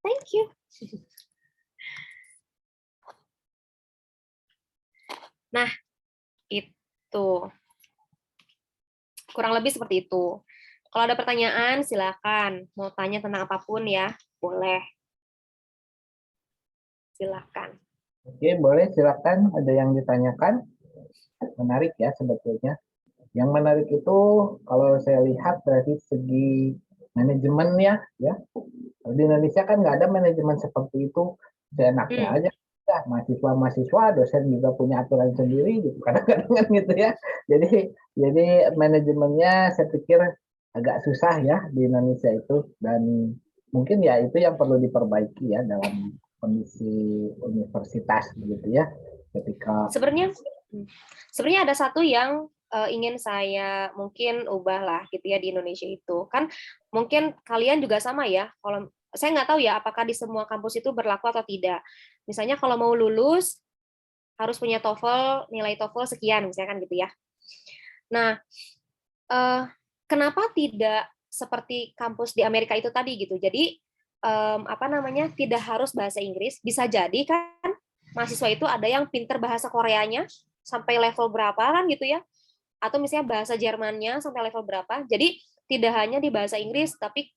Thank you. Nah, itu. Kurang lebih seperti itu. Kalau ada pertanyaan, silakan. Mau tanya tentang apapun ya, boleh. Silakan. Oke, boleh silakan. Ada yang ditanyakan? Menarik ya sebetulnya. Yang menarik itu kalau saya lihat dari segi manajemen ya. Di Indonesia kan nggak ada manajemen seperti itu. Seenaknya aja. Ya, mahasiswa-mahasiswa, dosen juga punya aturan sendiri gitu. Kadang-kadang kan gitu ya. Jadi manajemennya saya pikir agak susah ya di Indonesia itu, dan mungkin ya itu yang perlu diperbaiki ya dalam kondisi universitas begitu ya. Ketika Sebenarnya ada satu yang ingin saya mungkin ubah lah gitu ya di Indonesia itu. Kan mungkin kalian juga sama ya. Kalau saya nggak tahu ya apakah di semua kampus itu berlaku atau tidak. Misalnya kalau mau lulus harus punya TOEFL, nilai TOEFL sekian misalkan gitu ya. Nah, kenapa tidak seperti kampus di Amerika itu tadi gitu. Jadi apa namanya, tidak harus bahasa Inggris, bisa jadi kan mahasiswa itu ada yang pinter bahasa Koreanya sampai level berapa kan gitu ya, atau misalnya bahasa Jermannya sampai level berapa. Jadi tidak hanya di bahasa Inggris tapi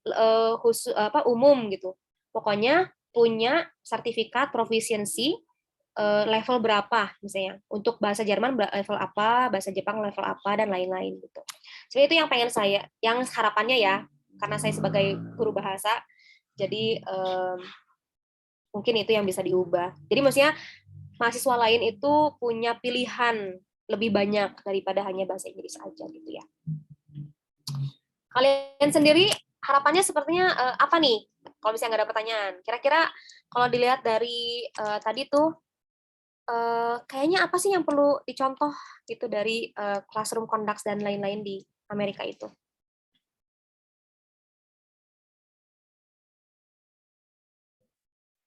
khusus umum gitu. Pokoknya punya sertifikat proficiency level berapa misalnya. Untuk bahasa Jerman level apa, bahasa Jepang level apa, dan lain-lain gitu. Sebenarnya itu yang pengen saya, yang harapannya ya, karena saya sebagai guru bahasa, jadi mungkin itu yang bisa diubah. Jadi maksudnya mahasiswa lain itu punya pilihan lebih banyak daripada hanya bahasa Inggris aja gitu ya. Kalian sendiri harapannya sepertinya apa nih? Kalau misalnya nggak ada pertanyaan, kira-kira kalau dilihat dari tadi tuh kayaknya apa sih yang perlu dicontoh gitu dari classroom conducts dan lain-lain di Amerika itu?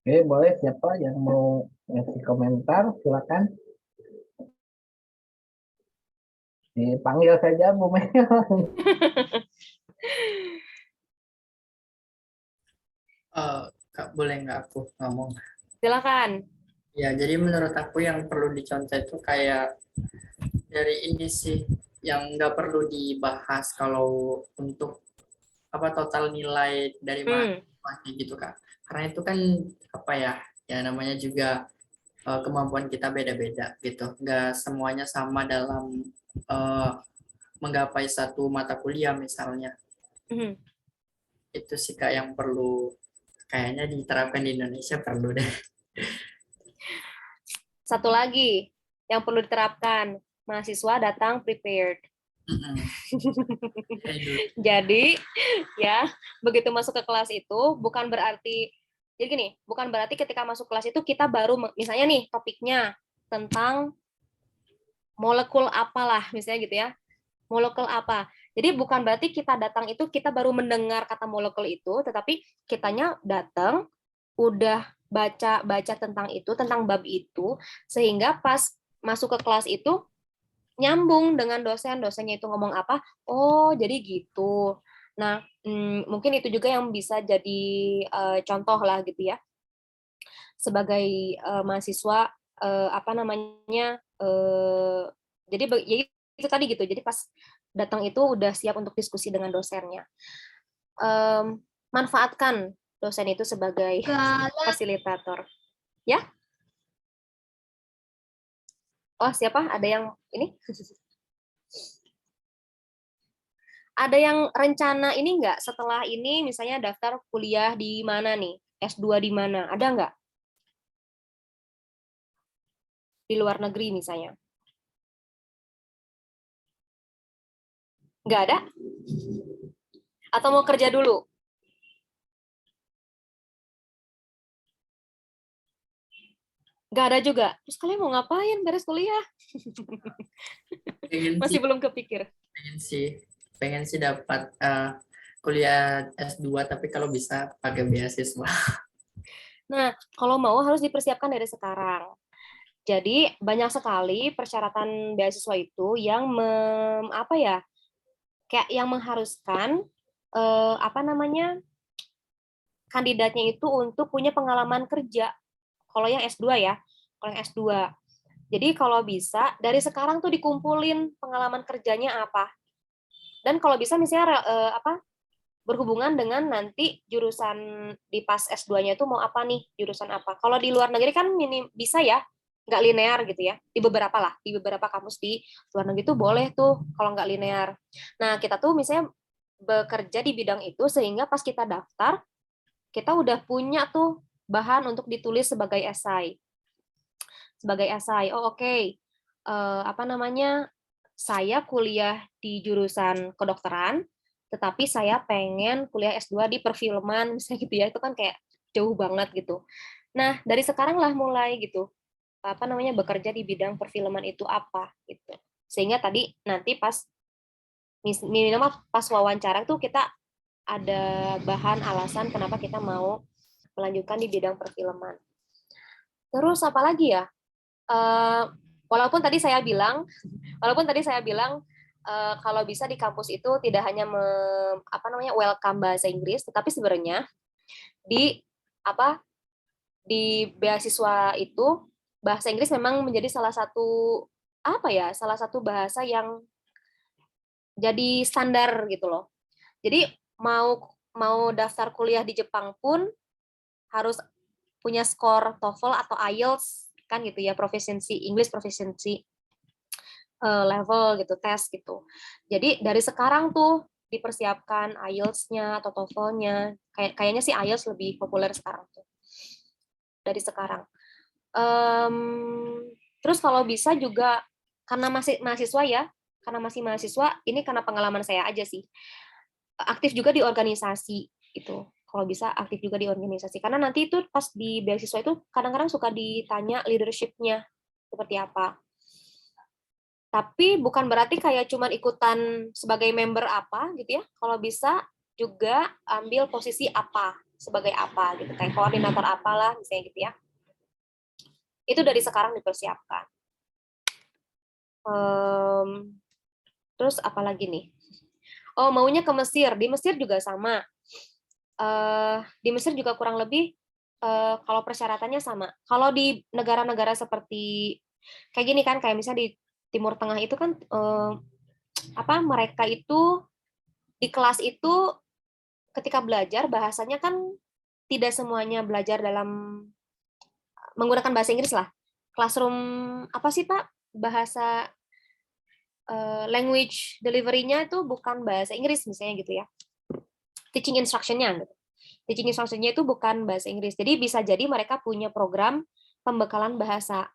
Oke, boleh siapa yang mau ngasih komentar silakan. Dipanggil saja Bu Mel. Kak, boleh nggak aku ngomong? Silakan. Ya, jadi menurut aku yang perlu dicontoh itu kayak dari ini sih, yang nggak perlu dibahas kalau untuk apa total nilai dari mahasiswa kayak gitu Kak. Karena itu kan apa ya, ya namanya juga kemampuan kita beda-beda gitu. Nggak semuanya sama dalam eh, menggapai satu mata kuliah misalnya. Itu sih Kak yang perlu kayaknya diterapkan di Indonesia perlu deh. Satu lagi yang perlu diterapkan, mahasiswa datang prepared. Mm-mm. Kayak dulu. Jadi ya begitu masuk ke kelas itu bukan berarti jadi gini, bukan berarti ketika masuk kelas itu kita baru misalnya nih topiknya tentang molekul apalah misalnya gitu ya. Molekul apa. Jadi bukan berarti kita datang itu kita baru mendengar kata molekul itu, tetapi kitanya datang udah baca tentang itu, tentang bab itu, sehingga pas masuk ke kelas itu nyambung dengan dosennya itu ngomong apa, oh jadi gitu. Nah, mungkin itu juga yang bisa jadi contoh lah gitu ya, sebagai mahasiswa apa namanya, jadi ya itu tadi gitu, jadi pas datang itu udah siap untuk diskusi dengan dosennya. Manfaatkan dosen itu sebagai fasilitator. Ya? Oh, siapa? Ada yang ini? Ada yang rencana ini nggak setelah ini misalnya daftar kuliah di mana nih? S2 di mana? Ada nggak? Di luar negeri misalnya? Nggak ada? Atau mau kerja dulu? Nggak ada juga. Terus kalian mau ngapain beres kuliah? Masih belum kepikir. pengen sih dapat kuliah S2 tapi kalau bisa pakai beasiswa. Nah, kalau mau harus dipersiapkan dari sekarang. Jadi banyak sekali persyaratan beasiswa itu yang apa ya? Kayak yang mengharuskan apa namanya? Kandidatnya itu untuk punya pengalaman kerja. Kalau yang S2 ya, kalau yang S2. Jadi kalau bisa dari sekarang tuh dikumpulin pengalaman kerjanya apa. Dan kalau bisa misalnya apa berhubungan dengan nanti jurusan di pas S2-nya itu mau apa nih, jurusan apa. Kalau di luar negeri kan bisa ya, nggak linear gitu ya. Di beberapa lah, di beberapa kampus di luar negeri tuh boleh tuh kalau nggak linear. Nah, kita tuh misalnya bekerja di bidang itu sehingga pas kita daftar, kita udah punya tuh bahan untuk ditulis sebagai esai. Sebagai esai, oh oke. Apa namanya, saya kuliah di jurusan kedokteran, tetapi saya pengen kuliah S2 di perfilman, misalnya gitu ya, itu kan kayak jauh banget gitu. Nah, dari sekarang lah mulai gitu, apa namanya, bekerja di bidang perfilman itu apa, gitu. Sehingga tadi nanti pas, minimal pas wawancara tuh kita ada bahan alasan kenapa kita mau melanjutkan di bidang perfilman. Terus apa lagi ya? Walaupun tadi saya bilang kalau bisa di kampus itu tidak hanya apa namanya welcome bahasa Inggris, tetapi sebenarnya di apa di beasiswa itu bahasa Inggris memang menjadi salah satu apa ya salah satu bahasa yang jadi standar gitu loh. Jadi mau mau daftar kuliah di Jepang pun harus punya skor TOEFL atau IELTS kan gitu ya, proficiency English proficiency level gitu, tes gitu. Jadi dari sekarang tuh dipersiapkan IELTS-nya atau TOEFL-nya. Kayaknya sih IELTS lebih populer sekarang tuh. Dari sekarang. Terus kalau bisa juga karena masih mahasiswa ya, karena masih mahasiswa, ini karena pengalaman saya aja sih. Aktif juga di organisasi itu. Kalau bisa aktif juga di organisasi. Karena nanti itu pas di beasiswa itu kadang-kadang suka ditanya leadership-nya seperti apa. Tapi bukan berarti kayak cuman ikutan sebagai member apa gitu ya. Kalau bisa juga ambil posisi apa, sebagai apa gitu. Kayak koordinator apalah misalnya gitu ya. Itu dari sekarang dipersiapkan. Terus apa lagi nih? Oh, maunya ke Mesir. Di Mesir juga sama. Di Mesir juga kurang lebih kalau persyaratannya sama. Kalau di negara-negara seperti kayak gini kan, kayak misalnya di Timur Tengah itu kan apa mereka itu di kelas itu ketika belajar bahasanya kan tidak semuanya belajar dalam menggunakan bahasa Inggris lah. Classroom apa sih Pak? Bahasa language delivery-nya itu bukan bahasa Inggris misalnya gitu ya. Teaching instruction-nya gitu. Teaching instruction-nya itu bukan bahasa Inggris. Jadi bisa jadi mereka punya program pembekalan bahasa.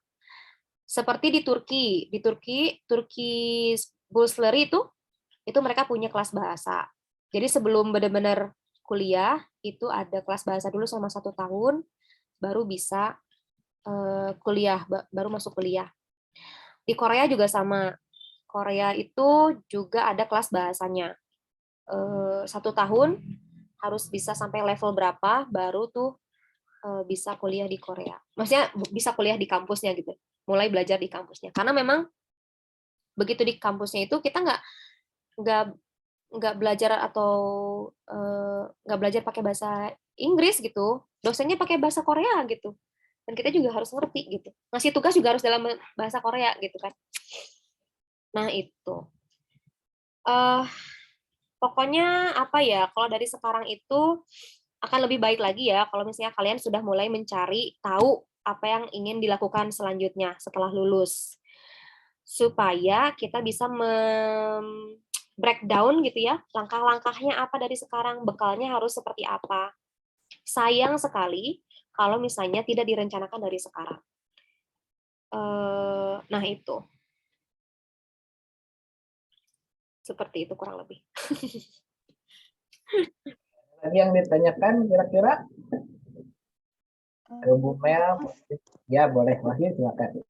Seperti di Turki. Di Turki Bursary itu itu mereka punya kelas bahasa. Jadi sebelum benar-benar kuliah itu ada kelas bahasa dulu selama 1 tahun, baru bisa kuliah, baru masuk kuliah. Di Korea juga sama. Korea itu juga ada kelas bahasanya. 1 tahun harus bisa sampai level berapa, baru tuh bisa kuliah di Korea. Maksudnya bisa kuliah di kampusnya gitu. Mulai belajar di kampusnya. Karena memang begitu di kampusnya itu kita nggak nggak belajar atau nggak belajar pakai bahasa Inggris gitu. Dosennya pakai bahasa Korea gitu. Dan kita juga harus ngerti gitu. Ngasih tugas juga harus dalam bahasa Korea gitu kan. Nah itu. Pokoknya apa ya, kalau dari sekarang itu akan lebih baik lagi ya kalau misalnya kalian sudah mulai mencari tahu apa yang ingin dilakukan selanjutnya setelah lulus. Supaya kita bisa breakdown gitu ya, langkah-langkahnya apa dari sekarang, bekalnya harus seperti apa. Sayang sekali kalau misalnya tidak direncanakan dari sekarang. Nah itu. Seperti itu kurang lebih. Lagi yang ditanyakan kira-kira? Bu Mel, ya boleh lagi silakan.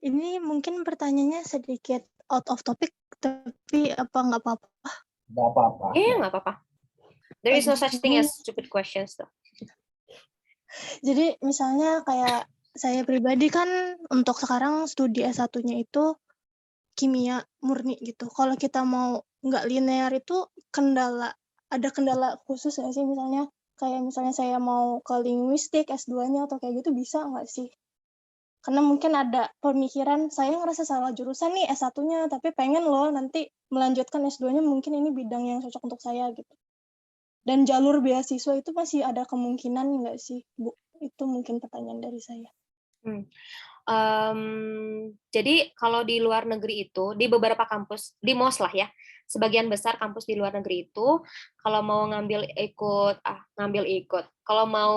Ini mungkin pertanyaannya sedikit out of topic, tapi apa nggak apa-apa? Nggak apa-apa. Nggak apa-apa. There is no such thing as stupid questions tuh. Jadi misalnya kayak saya pribadi kan untuk sekarang studi S1-nya itu kimia murni gitu. Kalau kita mau nggak linear itu ada kendala khusus nggak sih, misalnya kayak misalnya saya mau ke linguistik S2-nya atau kayak gitu, bisa nggak sih? Karena mungkin ada pemikiran, saya ngerasa salah jurusan nih S1-nya, tapi pengen loh nanti melanjutkan S2-nya, mungkin ini bidang yang cocok untuk saya gitu. Dan jalur beasiswa itu masih ada kemungkinan nggak sih, Bu? Itu mungkin pertanyaan dari saya. Jadi kalau di luar negeri itu, di beberapa kampus, di MOS lah ya, sebagian besar kampus di luar negeri itu, kalau mau kalau mau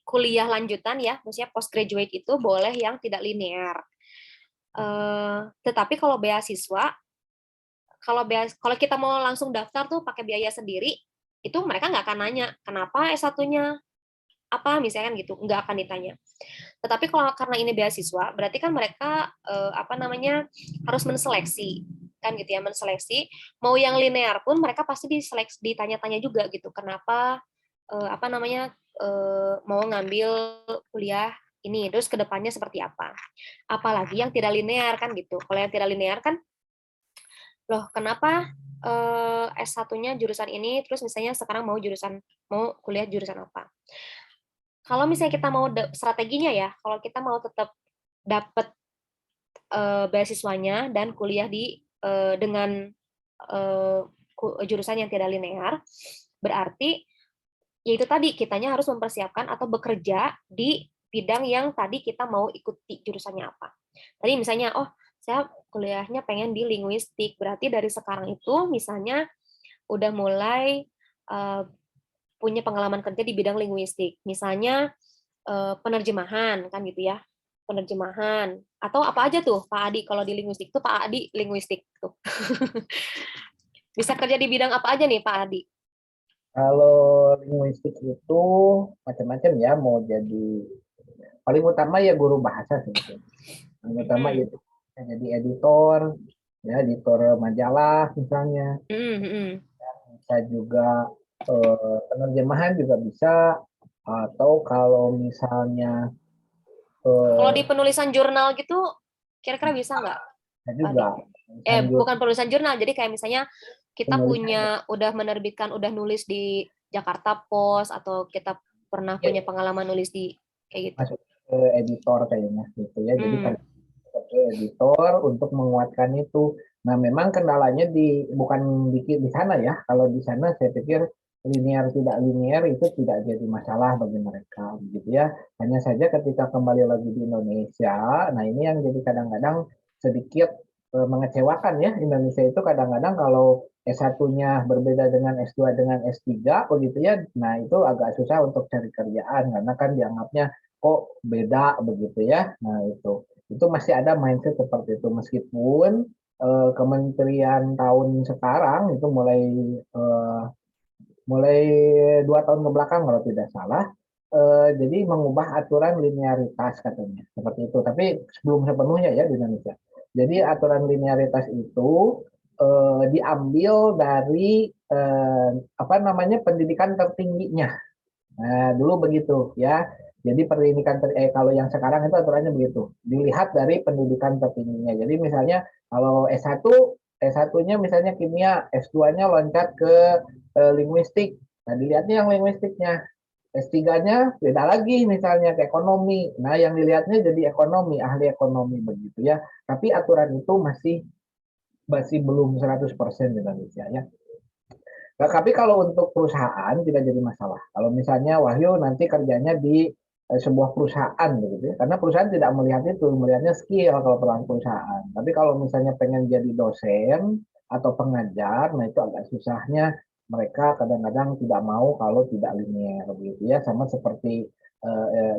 kuliah lanjutan ya, maksudnya postgraduate itu boleh yang tidak linear. Tetapi kalau beasiswa, kalau kita mau langsung daftar tuh pakai biaya sendiri, itu mereka nggak akan nanya kenapa S1-nya apa misalnya gitu, nggak akan ditanya. Tetapi kalau karena ini beasiswa, berarti kan mereka harus menseleksi kan gitu ya, menseleksi mau yang linear pun mereka pasti diseleksi, ditanya-tanya juga gitu, kenapa mau ngambil kuliah ini, terus kedepannya seperti apa. Apalagi yang tidak linear kan gitu. Kalau yang tidak linear kan, loh kenapa S1-nya jurusan ini, terus misalnya sekarang mau kuliah jurusan apa. Kalau misalnya kita mau strateginya ya, kalau kita mau tetap dapat beasiswanya dan kuliah dengan jurusan yang tidak linear, berarti yaitu tadi kitanya harus mempersiapkan atau bekerja di bidang yang tadi kita mau ikuti jurusannya apa. Tadi misalnya, saya kuliahnya pengen di linguistik, berarti dari sekarang itu misalnya udah mulai punya pengalaman kerja di bidang linguistik, misalnya penerjemahan kan gitu ya, penerjemahan atau apa aja tuh Pak Adi, kalau di linguistik tuh Pak Adi linguistik tuh. Bisa kerja di bidang apa aja nih Pak Adi? Kalau linguistik itu macam-macam ya, mau jadi paling utama ya guru bahasa sebetulnya. Paling utama itu jadi editor, ya editor majalah misalnya. Bisa juga penerjemahan juga bisa, atau kalau misalnya kalau di penulisan jurnal gitu kira-kira bisa nggak? Juga bukan penulisan jurnal, jadi kayak misalnya kita udah menerbitkan, udah nulis di Jakarta Post, atau kita pernah punya pengalaman nulis di kayak gitu. Masuk ke editor kayaknya gitu ya. Jadi kan ke editor untuk menguatkan itu. Nah, memang kendalanya bukan di sana ya. Kalau di sana saya pikir linear tidak linear itu tidak jadi masalah bagi mereka gitu ya. Hanya saja ketika kembali lagi di Indonesia, nah ini yang jadi kadang-kadang sedikit mengecewakan ya. Indonesia itu kadang-kadang kalau S1-nya berbeda dengan S2 dengan S3 begitu ya. Nah, itu agak susah untuk cari kerjaan karena kan dianggapnya kok beda begitu ya. Nah, itu masih ada mindset seperti itu, meskipun kementerian tahun sekarang itu eh, mulai 2 tahun ke belakang kalau tidak salah, jadi mengubah aturan linearitas katanya seperti itu. Tapi belum sepenuhnya ya di Indonesia. Jadi aturan linearitas itu diambil dari apa namanya pendidikan tertingginya. Nah, dulu begitu ya. Jadi kalau yang sekarang itu aturannya begitu. Dilihat dari pendidikan tertingginya. Jadi misalnya kalau S1-nya misalnya kimia, S2-nya loncat ke linguistik. Nah, dilihatnya yang linguistiknya. S3-nya beda lagi misalnya ke ekonomi. Nah, yang dilihatnya jadi ekonomi, ahli ekonomi begitu ya. Tapi aturan itu masih belum 100% di Indonesia ya. Nah, tapi kalau untuk perusahaan tidak jadi masalah. Kalau misalnya Wahyu nanti kerjanya di sebuah perusahaan begitu ya. Karena perusahaan tidak melihat itu, melihatnya skill kalau perusahaan. Tapi kalau misalnya pengen jadi dosen atau pengajar, nah itu agak susahnya mereka kadang-kadang tidak mau kalau tidak linear begitu ya. Sama seperti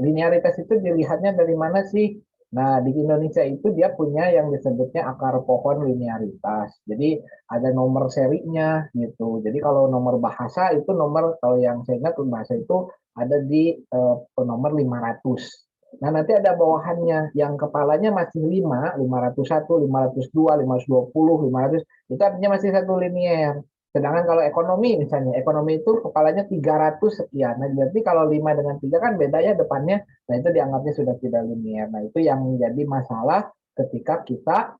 linearitas itu dilihatnya dari mana sih? Nah, di Indonesia itu dia punya yang disebutnya akar pohon linearitas. Jadi ada nomor serinya gitu. Jadi kalau nomor bahasa itu kalau yang saya ingat bahasa itu ada di nomor 500. Nah, nanti ada bawahannya yang kepalanya masih 5, 501, 502, 520, 500, itu artinya masih satu linier. Sedangkan kalau ekonomi misalnya, ekonomi itu kepalanya 300 sekian. Nah, berarti kalau 5 dengan 3 kan bedanya depannya, nah itu dianggapnya sudah tidak linier. Nah, itu yang menjadi masalah ketika kita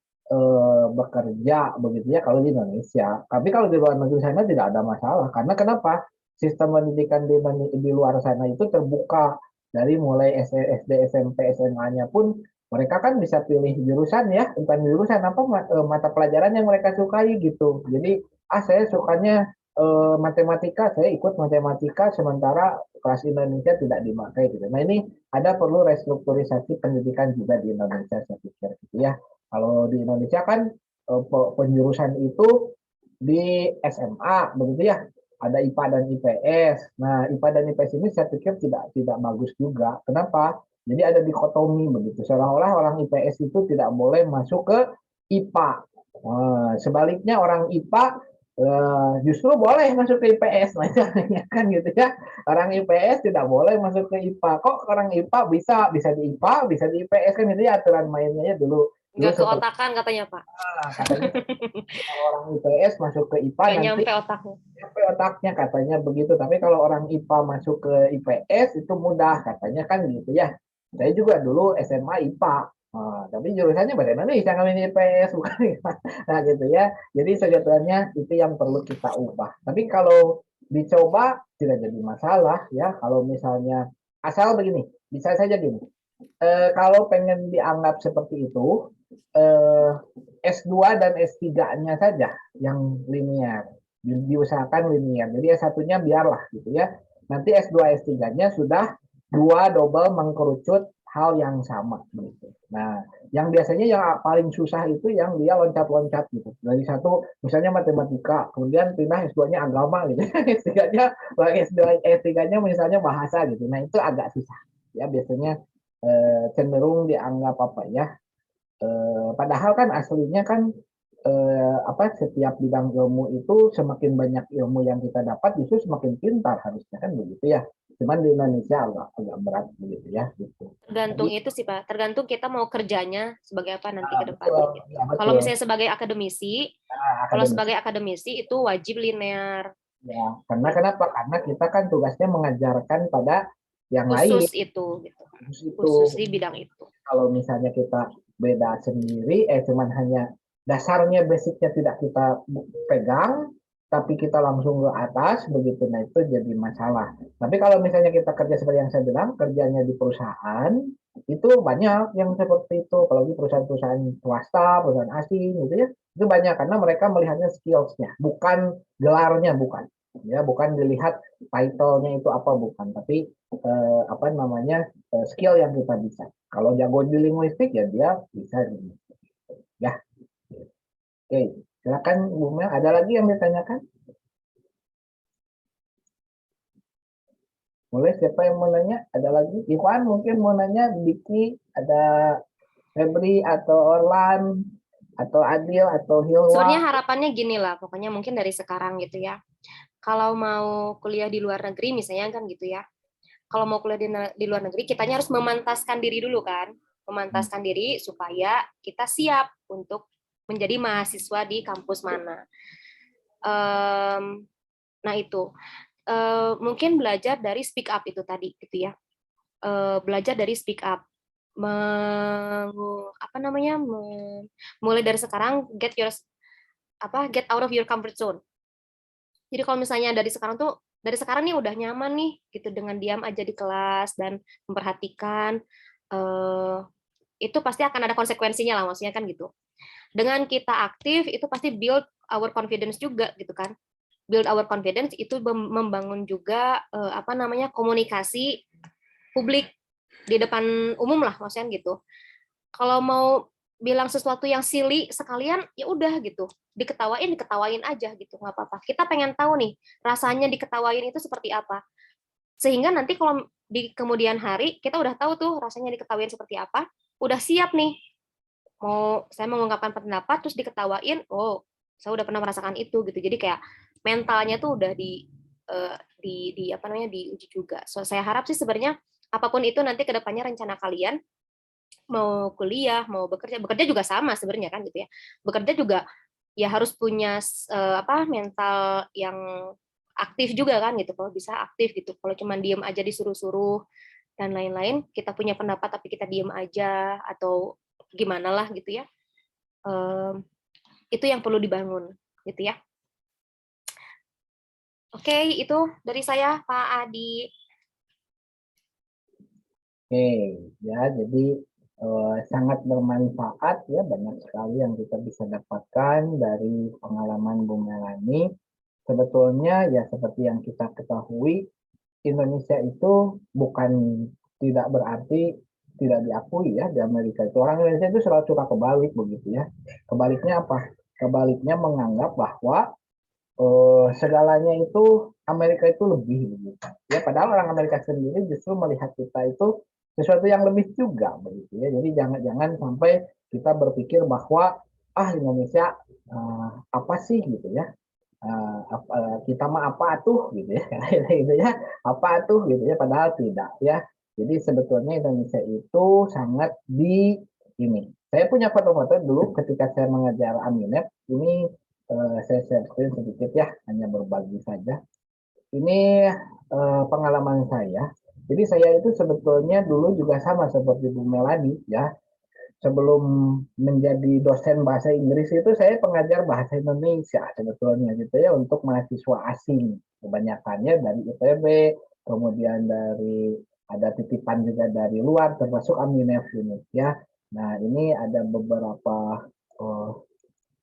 bekerja begitu ya kalau di Indonesia. Tapi kalau di luar negeri sana tidak ada masalah. Karena kenapa? Sistem pendidikan di luar sana itu terbuka dari mulai SD, SMP, SMA-nya pun mereka kan bisa pilih jurusan ya, bukan jurusan apa mata pelajaran yang mereka sukai gitu. Jadi saya sukanya matematika, saya ikut matematika sementara kelas Indonesia tidak dipakai gitu. Nah ini ada perlu restrukturisasi pendidikan juga di Indonesia saya pikir gitu ya. Kalau di Indonesia kan penjurusan itu di SMA begitu ya. Ada IPA dan IPS. Nah, IPA dan IPS ini saya pikir tidak bagus juga. Kenapa? Jadi ada dikotomi begitu. Seolah-olah orang IPS itu tidak boleh masuk ke IPA. Sebaliknya orang IPA justru boleh masuk ke IPS. Nah, kan gitu ya. Orang IPS tidak boleh masuk ke IPA. Kok orang IPA bisa di IPA, bisa di IPS kan itu ya aturan mainnya dulu. Nggak Seperti keotakan katanya, Pak. katanya kalau orang IPS masuk ke IPA Nggak nanti nyampe otaknya. sampai otaknya katanya begitu. Tapi kalau orang IPA masuk ke IPS itu mudah katanya kan gitu ya. Saya juga dulu SMA IPA. Tapi jurusannya bahasa Indonesia kami ini IPS bukan IPA. Nah gitu ya. Jadi sebetulnya itu yang perlu kita ubah. Tapi kalau dicoba tidak jadi masalah ya. Kalau misalnya asal begini, bisa saja gini. Kalau pengen dianggap seperti itu, eh, S2 dan S3-nya saja yang linear. Diusahakan linear. Jadi S1-nya biarlah gitu ya. Nanti S2 S3-nya sudah dua double mengkerucut hal yang sama gitu. Nah, yang biasanya yang paling susah itu yang dia loncat-loncat gitu. Dari satu misalnya matematika, kemudian pindah S2-nya agama gitu. S3-nya S3-nya misalnya bahasa gitu. Nah, itu agak susah. Ya biasanya cenderung dianggap apa ya, padahal kan aslinya kan apa setiap bidang ilmu itu semakin banyak ilmu yang kita dapat justru semakin pintar harusnya kan begitu ya. Cuman di Indonesia agak berat begitu ya gitu. Tergantung Jadi itu sih, Pak. Tergantung kita mau kerjanya sebagai apa nanti ke depannya. betul, Gitu. ya Kalau betul. misalnya sebagai akademisi, kalau Akademis sebagai akademisi itu wajib linear. ya. Karena Gitu. kenapa? Karena kita kan tugasnya mengajarkan pada yang lain. Khusus itu, gitu. Terus itu Khusus di bidang itu. kalau misalnya kita beda sendiri, cuman hanya dasarnya basicnya tidak kita pegang, tapi kita langsung ke atas, begitu, nah itu jadi masalah. Tapi kalau misalnya kita kerja seperti yang saya bilang, kerjanya di perusahaan, itu banyak yang seperti itu, apalagi perusahaan-perusahaan swasta, perusahaan asing, gitu ya, itu banyak, karena mereka melihatnya skills-nya, bukan gelarnya, bukan. Ya, bukan dilihat title-nya itu apa, bukan, tapi apa namanya skill yang kita bisa. Kalau jago di linguistik ya dia bisa ya. Oke, silakan Bu Mel. Ada lagi yang ditanyakan? Boleh siapa yang mau nanya? Ada lagi? Iwan mungkin mau nanya, Diki, ada Febri atau Orlan atau Adil atau Hilwa. Sebenarnya harapannya gini lah, pokoknya mungkin dari sekarang gitu ya. Kalau mau kuliah di luar negeri misalnya kan gitu ya. Kalau mau kuliah di luar negeri, kitanya harus memantaskan diri dulu kan. Memantaskan diri supaya kita siap untuk menjadi mahasiswa di kampus mana. Nah itu. Mungkin belajar dari speak up itu tadi gitu ya. Belajar dari speak up. Mulai dari sekarang get out of your comfort zone. Jadi kalau misalnya dari sekarang nih udah nyaman nih gitu dengan diam aja di kelas dan memperhatikan, itu pasti akan ada konsekuensinya lah, maksudnya kan gitu. Dengan kita aktif itu pasti build our confidence juga gitu kan. Build our confidence itu membangun juga komunikasi publik di depan umum lah, maksudnya gitu. Kalau mau bilang sesuatu yang silly sekalian ya udah gitu, diketawain aja gitu, nggak apa-apa. Kita pengen tahu nih rasanya diketawain itu seperti apa, sehingga nanti kalau di kemudian hari kita udah tahu tuh rasanya diketawain seperti apa, udah siap nih saya mau mengungkapkan pendapat terus diketawain, oh saya udah pernah merasakan itu gitu. Jadi kayak mentalnya tuh udah diuji juga. So, saya harap sih sebenarnya apapun itu nanti kedepannya rencana kalian mau kuliah, mau bekerja juga sama sebenarnya kan gitu ya. Bekerja juga ya harus punya mental yang aktif juga kan gitu. Kalau bisa aktif gitu. Kalau cuma diem aja disuruh-suruh dan lain-lain, kita punya pendapat tapi kita diem aja atau gimana lah gitu ya. Itu yang perlu dibangun gitu ya. Oke, itu dari saya Pak Adi. Oke, ya jadi sangat bermanfaat ya, banyak sekali yang kita bisa dapatkan dari pengalaman Bu Melani. Sebetulnya ya seperti yang kita ketahui, Indonesia itu bukan tidak berarti tidak diakui ya di Amerika itu. Orang Indonesia itu selalu suka kebalik begitu ya. Kebaliknya apa? Kebaliknya menganggap bahwa segalanya itu Amerika itu lebih begitu. Ya padahal orang Amerika sendiri justru melihat kita itu sesuatu yang lebih juga begitu ya. Jadi jangan sampai kita berpikir bahwa Indonesia apa sih gitu ya. Kita mah apa tuh gitu ya. Gitu ya. Apa tuh gitu ya, padahal tidak ya. Jadi sebetulnya Indonesia itu sangat ini. Saya punya foto-foto dulu ketika saya mengajar Aminet. Ini saya share screen sedikit ya, hanya berbagi saja. Ini pengalaman saya. Jadi saya itu sebetulnya dulu juga sama seperti Bu Melani ya. Sebelum menjadi dosen bahasa Inggris itu saya pengajar bahasa Indonesia sebetulnya gitu ya untuk mahasiswa asing. Kebanyakannya dari ITB, kemudian ada titipan juga dari luar termasuk Aminef ini ya. Nah, ini ada beberapa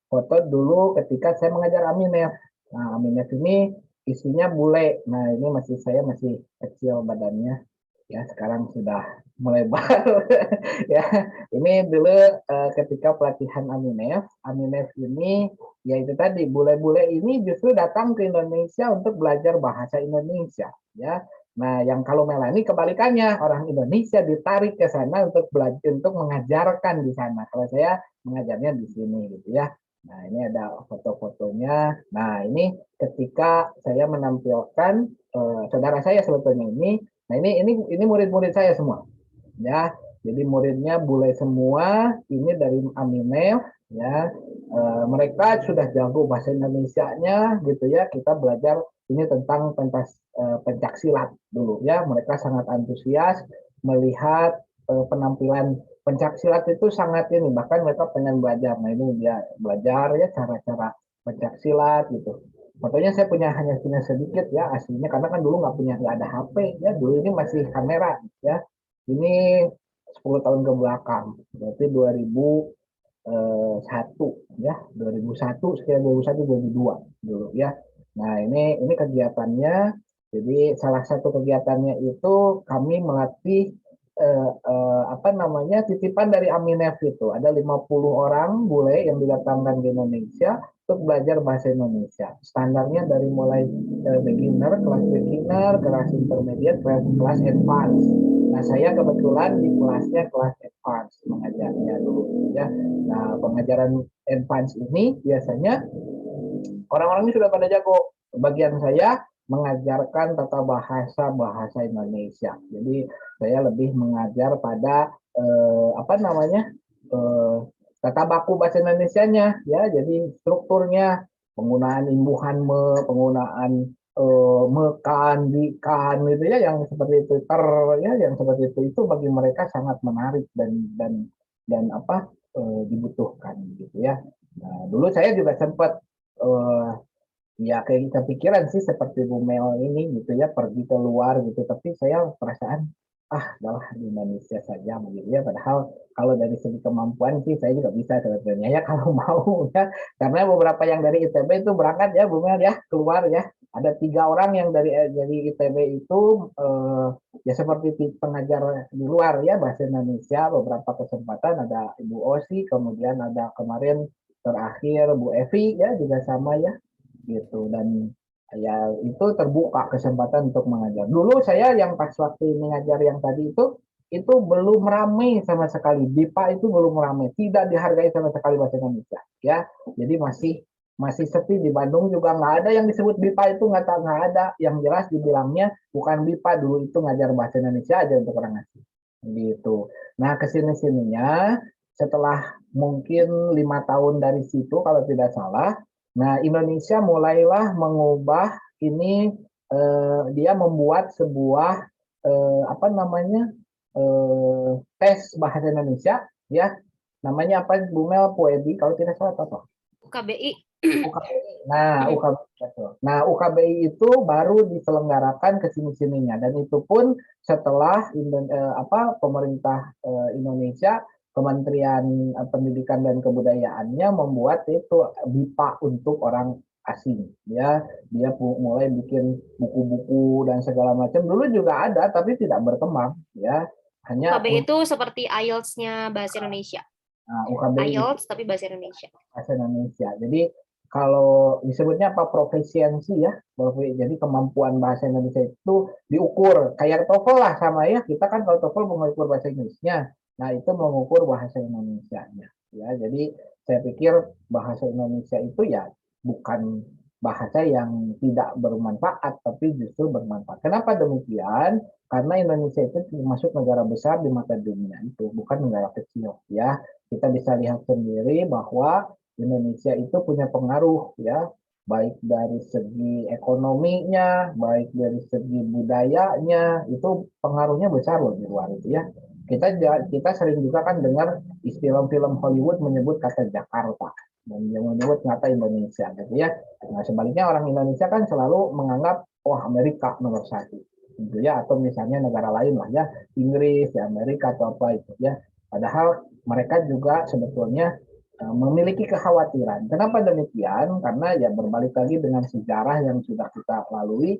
foto dulu ketika saya mengajar Aminef. Nah, Aminef ini isinya bule. Nah, ini saya masih kecil badannya. Ya, sekarang sudah melebar. Ya, ini dulu ketika pelatihan Aminef ini ya itu tadi bule-bule ini justru datang ke Indonesia untuk belajar bahasa Indonesia. Ya, nah yang kalau Melani kebalikannya, orang Indonesia ditarik ke sana untuk belajar, untuk mengajarkan di sana. Kalau saya mengajarnya di sini gitu ya. Nah, ini ada foto-fotonya. Nah, ini ketika saya menampilkan saudara saya sebetulnya ini. Nah, ini murid-murid saya semua. Ya, jadi muridnya bule semua. Ini dari Aminef ya. Mereka sudah jago bahasa Indonesianya gitu ya. Kita belajar ini tentang pencaksilat dulu ya. Mereka sangat antusias melihat penampilan pencaksilat itu sangat ini, bahkan mereka pengen belajar. Nah, ini dia belajar ya cara-cara pencaksilat gitu. Fotonya saya hanya punya sedikit ya aslinya, karena kan dulu nggak ada HP ya, dulu ini masih kamera ya. Ini 10 tahun ke belakang, berarti 2001 ya, 2001 sekitar 2001 2002 dulu ya. Nah, ini kegiatannya. Jadi salah satu kegiatannya itu kami melatih titipan dari Aminef itu. Ada 50 orang bule yang didatangkan ke Indonesia untuk belajar bahasa Indonesia. Standarnya dari mulai kelas beginner, kelas intermediate, kelas advance. Nah, saya kebetulan di kelasnya kelas advance mengajarnya dulu ya. Nah, pengajaran advance ini biasanya orang-orang ini sudah pada jago. Bagian saya mengajarkan tata bahasa Indonesia. Jadi saya lebih mengajar pada apa namanya tata baku bahasa Indonesianya, ya. Jadi strukturnya, penggunaan imbuhan penggunaan mekan, dikan, gitu ya, yang seperti itu, ya, yang seperti itu bagi mereka sangat menarik dan apa dibutuhkan, gitu ya. Nah, dulu saya juga sempat ya kayak kepikiran sih seperti Bu Mel ini gitu ya, pergi ke luar gitu, tapi saya perasaan adalah di Indonesia saja begitu ya, padahal kalau dari segi kemampuan sih saya juga bisa sebetulnya ya kalau mau ya, karena beberapa yang dari ITB itu berangkat ya Bu Mel ya, keluar ya, ada 3 orang yang dari ITB itu ya seperti pengajar di luar ya bahasa Indonesia, beberapa kesempatan ada Ibu Osi, kemudian ada kemarin terakhir Bu Evi ya juga sama ya gitu, dan ya itu terbuka kesempatan untuk mengajar. Dulu saya yang pas waktu mengajar yang tadi itu belum ramai sama sekali, BIPA itu belum ramai, tidak dihargai sama sekali bahasa Indonesia ya, jadi masih sepi. Di Bandung juga nggak ada yang disebut BIPA, itu nggak ada, yang jelas dibilangnya bukan BIPA, dulu itu ngajar bahasa Indonesia aja untuk orang asing gitu. Nah kesini-sininya setelah mungkin 5 tahun dari situ kalau tidak salah, nah, Indonesia mulailah mengubah ini, dia membuat sebuah apa namanya tes bahasa Indonesia, ya, namanya apa Bu Mel, PUEDI kalau tidak salah apa? UKBI. UKBI. Nah, UKBI itu baru diselenggarakan ke sini-sininya, dan itu pun setelah pemerintah Indonesia, Kementerian Pendidikan dan Kebudayaannya membuat itu BIPA untuk orang asing, ya. Dia mulai bikin buku-buku dan segala macam. Dulu juga ada tapi tidak berkembang, ya. Hanya UKBI itu seperti IELTS-nya bahasa Indonesia. UKBI IELTS tapi bahasa Indonesia. Bahasa Indonesia. Jadi kalau disebutnya apa, profesiensi ya, jadi kemampuan bahasa Indonesia itu diukur kayak TOEFL lah, sama ya, kita kan kalau TOEFL mengukur bahasa Inggrisnya, nah itu mengukur bahasa Indonesianya ya. Jadi saya pikir bahasa Indonesia itu ya bukan bahasa yang tidak bermanfaat, tapi justru bermanfaat. Kenapa demikian? Karena Indonesia itu termasuk negara besar di mata dunia, itu bukan negara kecil ya. Kita bisa lihat sendiri bahwa Indonesia itu punya pengaruh ya, baik dari segi ekonominya, baik dari segi budayanya, itu pengaruhnya besar loh di luar itu ya. Kita sering juga kan dengar film-film Hollywood menyebut kata Jakarta dan yang menyebut kata Indonesia gitu ya. Nah, sebaliknya orang Indonesia kan selalu menganggap Amerika nomor 1 gitu ya, atau misalnya negara lain lah ya, Inggris ya, Amerika atau apa itu ya. Padahal mereka juga sebetulnya memiliki kekhawatiran. Kenapa demikian? Karena ya berbalik lagi dengan sejarah yang sudah kita lalui.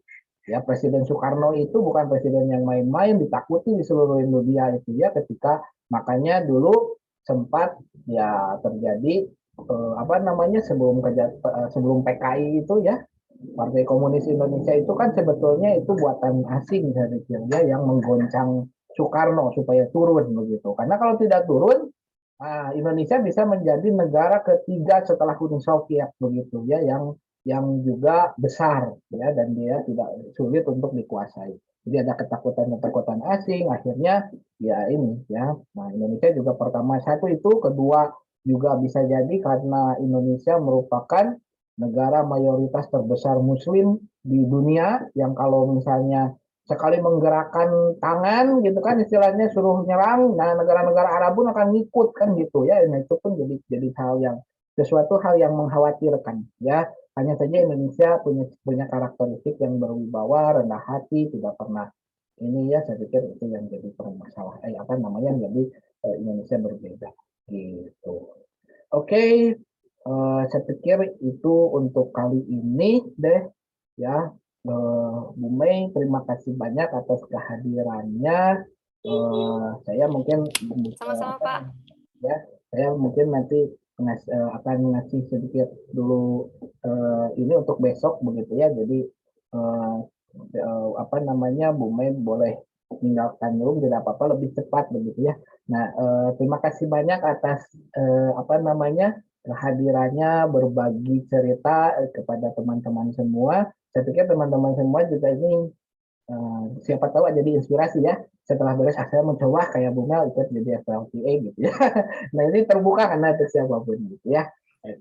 Ya, Presiden Soekarno itu bukan presiden yang main-main, ditakuti di seluruh dunia itu ya, ketika makanya dulu sempat ya terjadi sebelum PKI itu ya, Partai Komunis Indonesia itu kan sebetulnya itu buatan asing saya pikir ya, yang menggoncang Soekarno supaya turun begitu. Karena kalau tidak turun, Indonesia bisa menjadi negara ketiga setelah Uni Soviet begitu ya, yang juga besar ya, dan dia tidak sulit untuk dikuasai. Jadi ada ketakutan asing, akhirnya ya ini ya. Nah, Indonesia juga pertama satu itu, kedua juga bisa jadi karena Indonesia merupakan negara mayoritas terbesar Muslim di dunia, yang kalau misalnya sekali menggerakkan tangan gitu kan istilahnya suruh nyerang, nah negara-negara Arab pun akan ngikut kan gitu ya. Nah itu pun jadi sesuatu hal yang mengkhawatirkan ya. Hanya saja Indonesia punya karakteristik yang berwibawa, rendah hati, tidak pernah ini ya, saya pikir itu yang jadi permasalahan jadi Indonesia berbeda gitu. Oke, saya pikir itu untuk kali ini deh ya. Bu Mei, terima kasih banyak atas kehadirannya. Saya mungkin Sama-sama, Pak. ya, saya mungkin nanti akan ngasih sedikit dulu ini untuk besok begitu ya. Jadi Bu Mei boleh tinggalkan dulu, tidak apa-apa, lebih cepat begitu ya. Nah, terima kasih banyak atas kehadirannya, berbagi cerita kepada teman-teman semua. Saya pikir teman-teman semua juga ini siapa tahu jadi inspirasi ya. Setelah beres saya mencoba kayak Bumel ikut jadi FLTA gitu ya. Nah ini terbuka karena untuk siapapun gitu ya.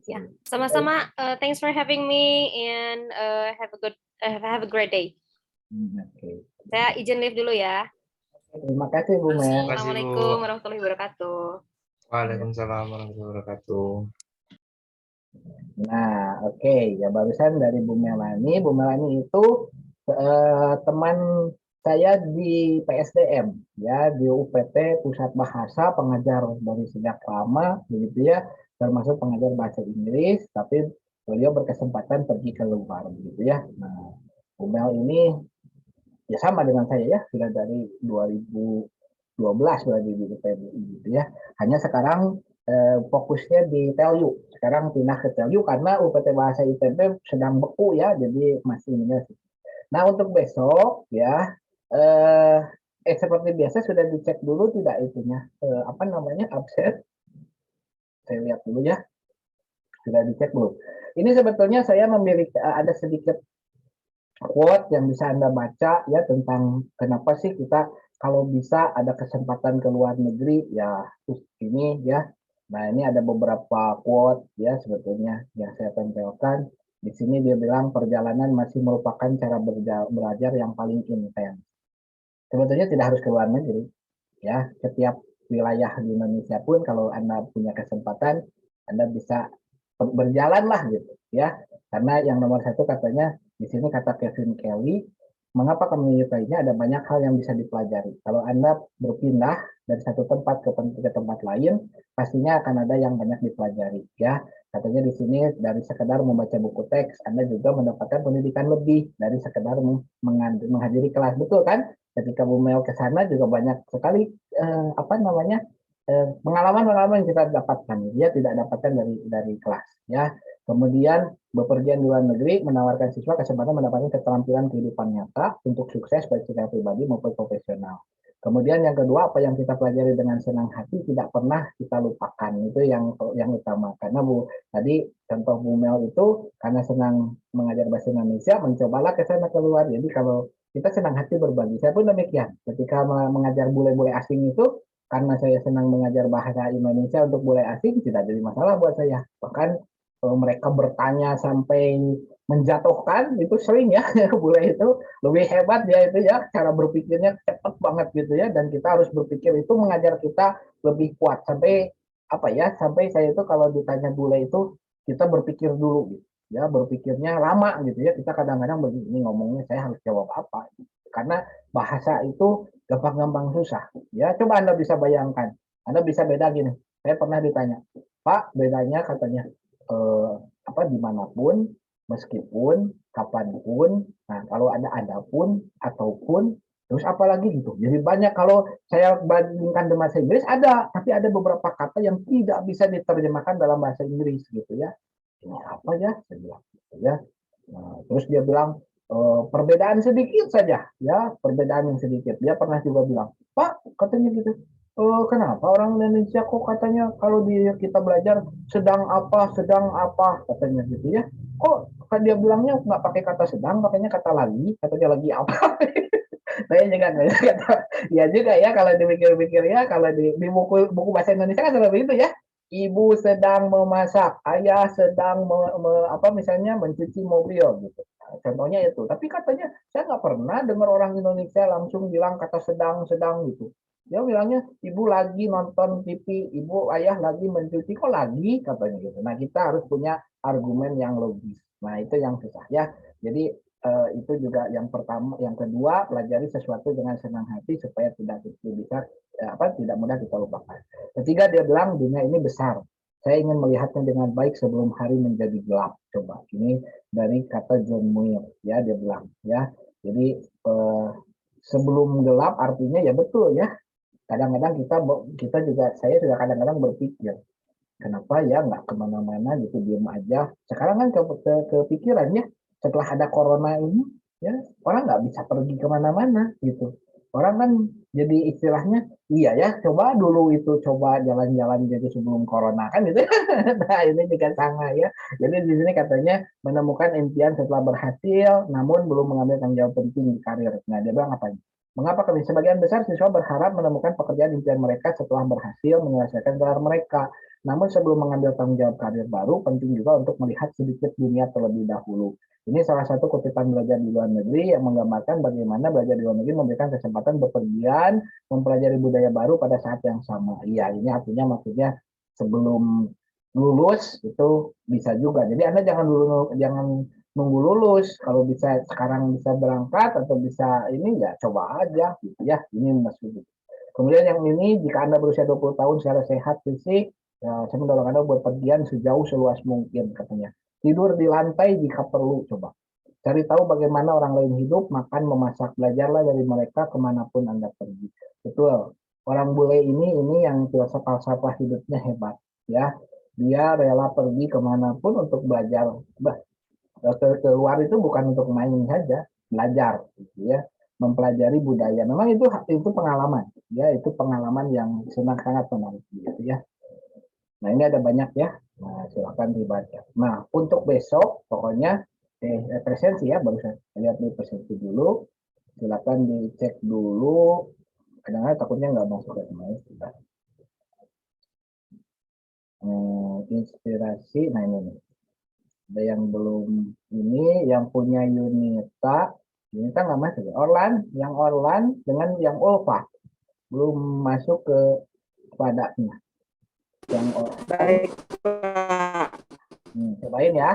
Ya, sama-sama. Thanks for having me and have a great day. Oke. Saya izin live dulu ya. Terima kasih Bumel. Terima kasih. Assalamualaikum warahmatullahi wabarakatuh. Waalaikumsalam warahmatullahi wabarakatuh. Nah, oke. Ya barusan dari Bu Melani. Bu Melani itu teman saya di PSDM, ya di UPT Pusat Bahasa, pengajar dari sejak lama, begitu ya, termasuk pengajar bahasa Inggris. Tapi beliau berkesempatan pergi ke luar, begitu ya. Nah, Bu Mel ini ya sama dengan saya ya, sudah dari 2012 berada di PBI, gitu ya. Hanya sekarang fokusnya di TELU. Sekarang pindah ke TELU karena UPT Bahasa ITB sedang beku ya, jadi masih ini. Nah, untuk besok ya seperti biasa sudah dicek dulu tidak itunya apa namanya absen. Saya lihat dulu ya. Sudah dicek belum? Ini sebetulnya saya memiliki ada sedikit quote yang bisa Anda baca ya tentang kenapa sih kita kalau bisa ada kesempatan ke luar negeri ya ini ya. Nah, ini ada beberapa quote ya sebetulnya yang saya tempelkan. Di sini dia bilang perjalanan masih merupakan cara belajar yang paling intens. Sebetulnya tidak harus ke luar negeri ya. Setiap wilayah di Indonesia pun kalau Anda punya kesempatan Anda bisa berjalan lah gitu ya. Karena yang nomor satu katanya di sini kata Kevin Kelly, mengapa kami menyukainya ada banyak hal yang bisa dipelajari. Kalau Anda berpindah dari satu tempat ke tempat lain, pastinya akan ada yang banyak dipelajari ya. Katanya di sini dari sekedar membaca buku teks, Anda juga mendapatkan pendidikan lebih dari sekedar menghadiri kelas, betul kan? Ketika Bu Mel ke sana juga banyak sekali apa namanya pengalaman-pengalaman yang kita dapatkan, dia tidak dapatkan dari kelas ya. Kemudian bepergian di luar negeri menawarkan siswa kesempatan mendapatkan keterampilan kehidupan nyata untuk sukses baik secara pribadi maupun profesional. Kemudian yang kedua, apa yang kita pelajari dengan senang hati tidak pernah kita lupakan, itu yang utama. Karena tadi contoh Bu Mel itu karena senang mengajar bahasa Indonesia, mencobalah ke sana keluar. Jadi kalau kita senang hati berbagi, saya pun demikian. Ketika mengajar bule-bule asing itu, karena saya senang mengajar bahasa Indonesia untuk bule asing, tidak jadi masalah buat saya. Bahkan mereka bertanya sampai menjatuhkan itu sering ya. Bule itu lebih hebat dia itu ya, cara berpikirnya cepat banget gitu ya, dan kita harus berpikir itu mengajar kita lebih kuat sampai apa ya, sampai saya itu kalau ditanya bule itu kita berpikir dulu gitu ya, berpikirnya lama gitu ya, kita kadang-kadang begini ngomongnya saya harus jawab apa karena bahasa itu gampang-gampang susah ya. Coba Anda bisa bayangkan, Anda bisa beda gini, saya pernah ditanya, Pak bedanya katanya apa dimanapun, meskipun, kapanpun, nah kalau ada adapun, ataupun, terus apa lagi gitu. Jadi banyak kalau saya bandingkan dengan bahasa Inggris ada, tapi ada beberapa kata yang tidak bisa diterjemahkan dalam bahasa Inggris gitu ya. Ini apa ya? Saya bilang gitu ya. Nah, terus dia bilang perbedaan sedikit saja, ya perbedaan yang sedikit. Dia pernah juga bilang, Pak katanya gitu, kenapa orang Indonesia kok katanya kalau kita belajar sedang apa katanya gitu ya. Kok kan dia bilangnya nggak pakai kata sedang, pakainya kata katanya lagi apa. Saya juga nggak kata, ya juga ya kalau dipikir-pikir ya, kalau di buku bahasa Indonesia kan seperti itu ya. Ibu sedang memasak, ayah sedang apa misalnya mencuci mobil gitu. Nah, contohnya itu. Tapi katanya saya nggak pernah dengar orang Indonesia langsung bilang kata sedang gitu. Dia bilangnya ibu lagi nonton TV, ibu ayah lagi mencuci, kok lagi katanya gitu. Nah kita harus punya argumen yang logis. Nah itu yang susah ya. Jadi itu juga yang pertama, yang kedua pelajari sesuatu dengan senang hati supaya tidak bisa tidak mudah kita lupakan. Ketiga dia bilang dunia ini besar. Saya ingin melihatnya dengan baik sebelum hari menjadi gelap. Coba ini dari kata John Muir ya, dia bilang ya. Jadi sebelum gelap artinya ya betul ya. Kadang-kadang kita juga saya juga kadang-kadang berpikir kenapa ya nggak kemana-mana gitu diem aja. Sekarang kan kepikiran ya setelah ada corona ini ya orang nggak bisa pergi kemana-mana gitu. Orang kan jadi istilahnya, iya ya, coba dulu itu, coba jalan-jalan gitu sebelum corona kan gitu. Nah, ini juga sama ya. Jadi di sini katanya menemukan impian setelah berhasil, namun belum mengambil tanggung jawab penting di karir. Nah, dia bilang apa? Mengapa kami sebagian besar siswa berharap menemukan pekerjaan impian mereka setelah berhasil menyelesaikan gelar mereka. Namun sebelum mengambil tanggung jawab karir baru, penting juga untuk melihat sedikit dunia terlebih dahulu. Ini salah satu kutipan belajar di luar negeri yang menggambarkan bagaimana belajar di luar negeri memberikan kesempatan bepergian, mempelajari budaya baru pada saat yang sama. Iya, ini artinya maksudnya sebelum lulus itu bisa juga. Jadi Anda jangan nunggu lulus. Kalau bisa sekarang bisa berangkat atau bisa ini ya coba aja gitu ya. Ini maksudnya. Kemudian yang ini, jika Anda berusia 20 tahun secara sehat fisik, ya, saya mendorong Anda buat pergian sejauh seluas mungkin katanya. Tidur di lantai jika perlu, coba. Cari tahu bagaimana orang lain hidup, makan, memasak. Belajarlah dari mereka kemanapun Anda pergi. Betul. Orang bule ini yang filsafat hidupnya hebat. Ya, dia rela pergi kemanapun untuk belajar. Keluar itu bukan untuk main saja, belajar, gitu ya, mempelajari budaya. Memang itu pengalaman, ya, itu pengalaman yang sangat menarik, gitu ya. Nah, ini ada banyak ya. Nah, silakan dibaca. Nah, untuk besok pokoknya presensi ya, baru saya lihat nih presensi dulu. Silakan dicek dulu. Kadang-kadang takutnya nggak masuk ke semuanya. Inspirasi. Nah, ini nih. Ada yang belum ini, yang punya Yunita nggak masuk ya. Yang Orlan dengan yang Ulfa belum masuk ke padanya. Yang Baik, Pak. cobain ya,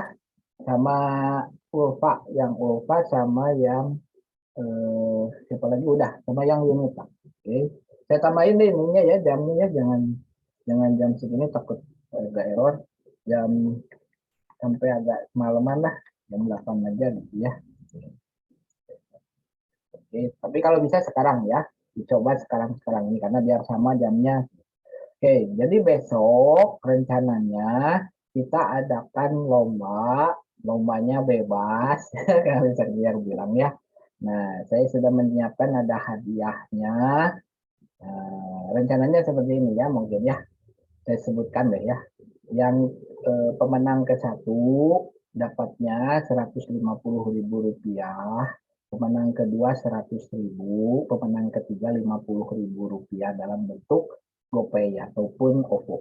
sama yang Ulfa sama yang siapa lagi udah, sama yang Yunita. Oke, saya tambahin deh ininya ya, jamnya ya, jangan jam segini takut agak error, jam sampai agak malaman lah, jam 8 aja gitu ya. Oke, tapi kalau bisa sekarang ya, dicoba sekarang ini karena biar sama jamnya. Oke, jadi besok rencananya kita adakan lombanya bebas, kalau saya bilang ya. Nah, saya sudah menyiapkan ada hadiahnya. Rencananya seperti ini ya, mungkin ya. Saya sebutkan deh ya. Yang pemenang ke-1 dapatnya Rp150.000, pemenang kedua Rp100.000, pemenang ketiga Rp50.000 dalam bentuk GoPay ataupun OVO.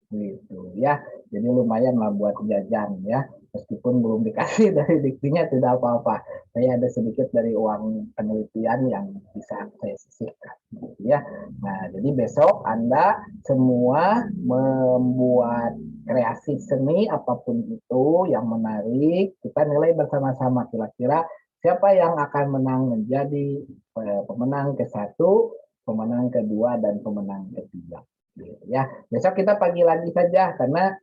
Gitu ya. Jadi lumayan lah buat jajan ya. Meskipun belum dikasih dari diktinya tidak apa-apa. Saya ada sedikit dari uang penelitian yang bisa saya sisihkan. Gitu ya. Nah, jadi besok Anda semua membuat kreasi seni apapun itu yang menarik. Kita nilai bersama-sama kira-kira siapa yang akan menang menjadi pemenang ke-1, pemenang kedua, dan pemenang ketiga. Ya, besok kita pagi lagi saja karena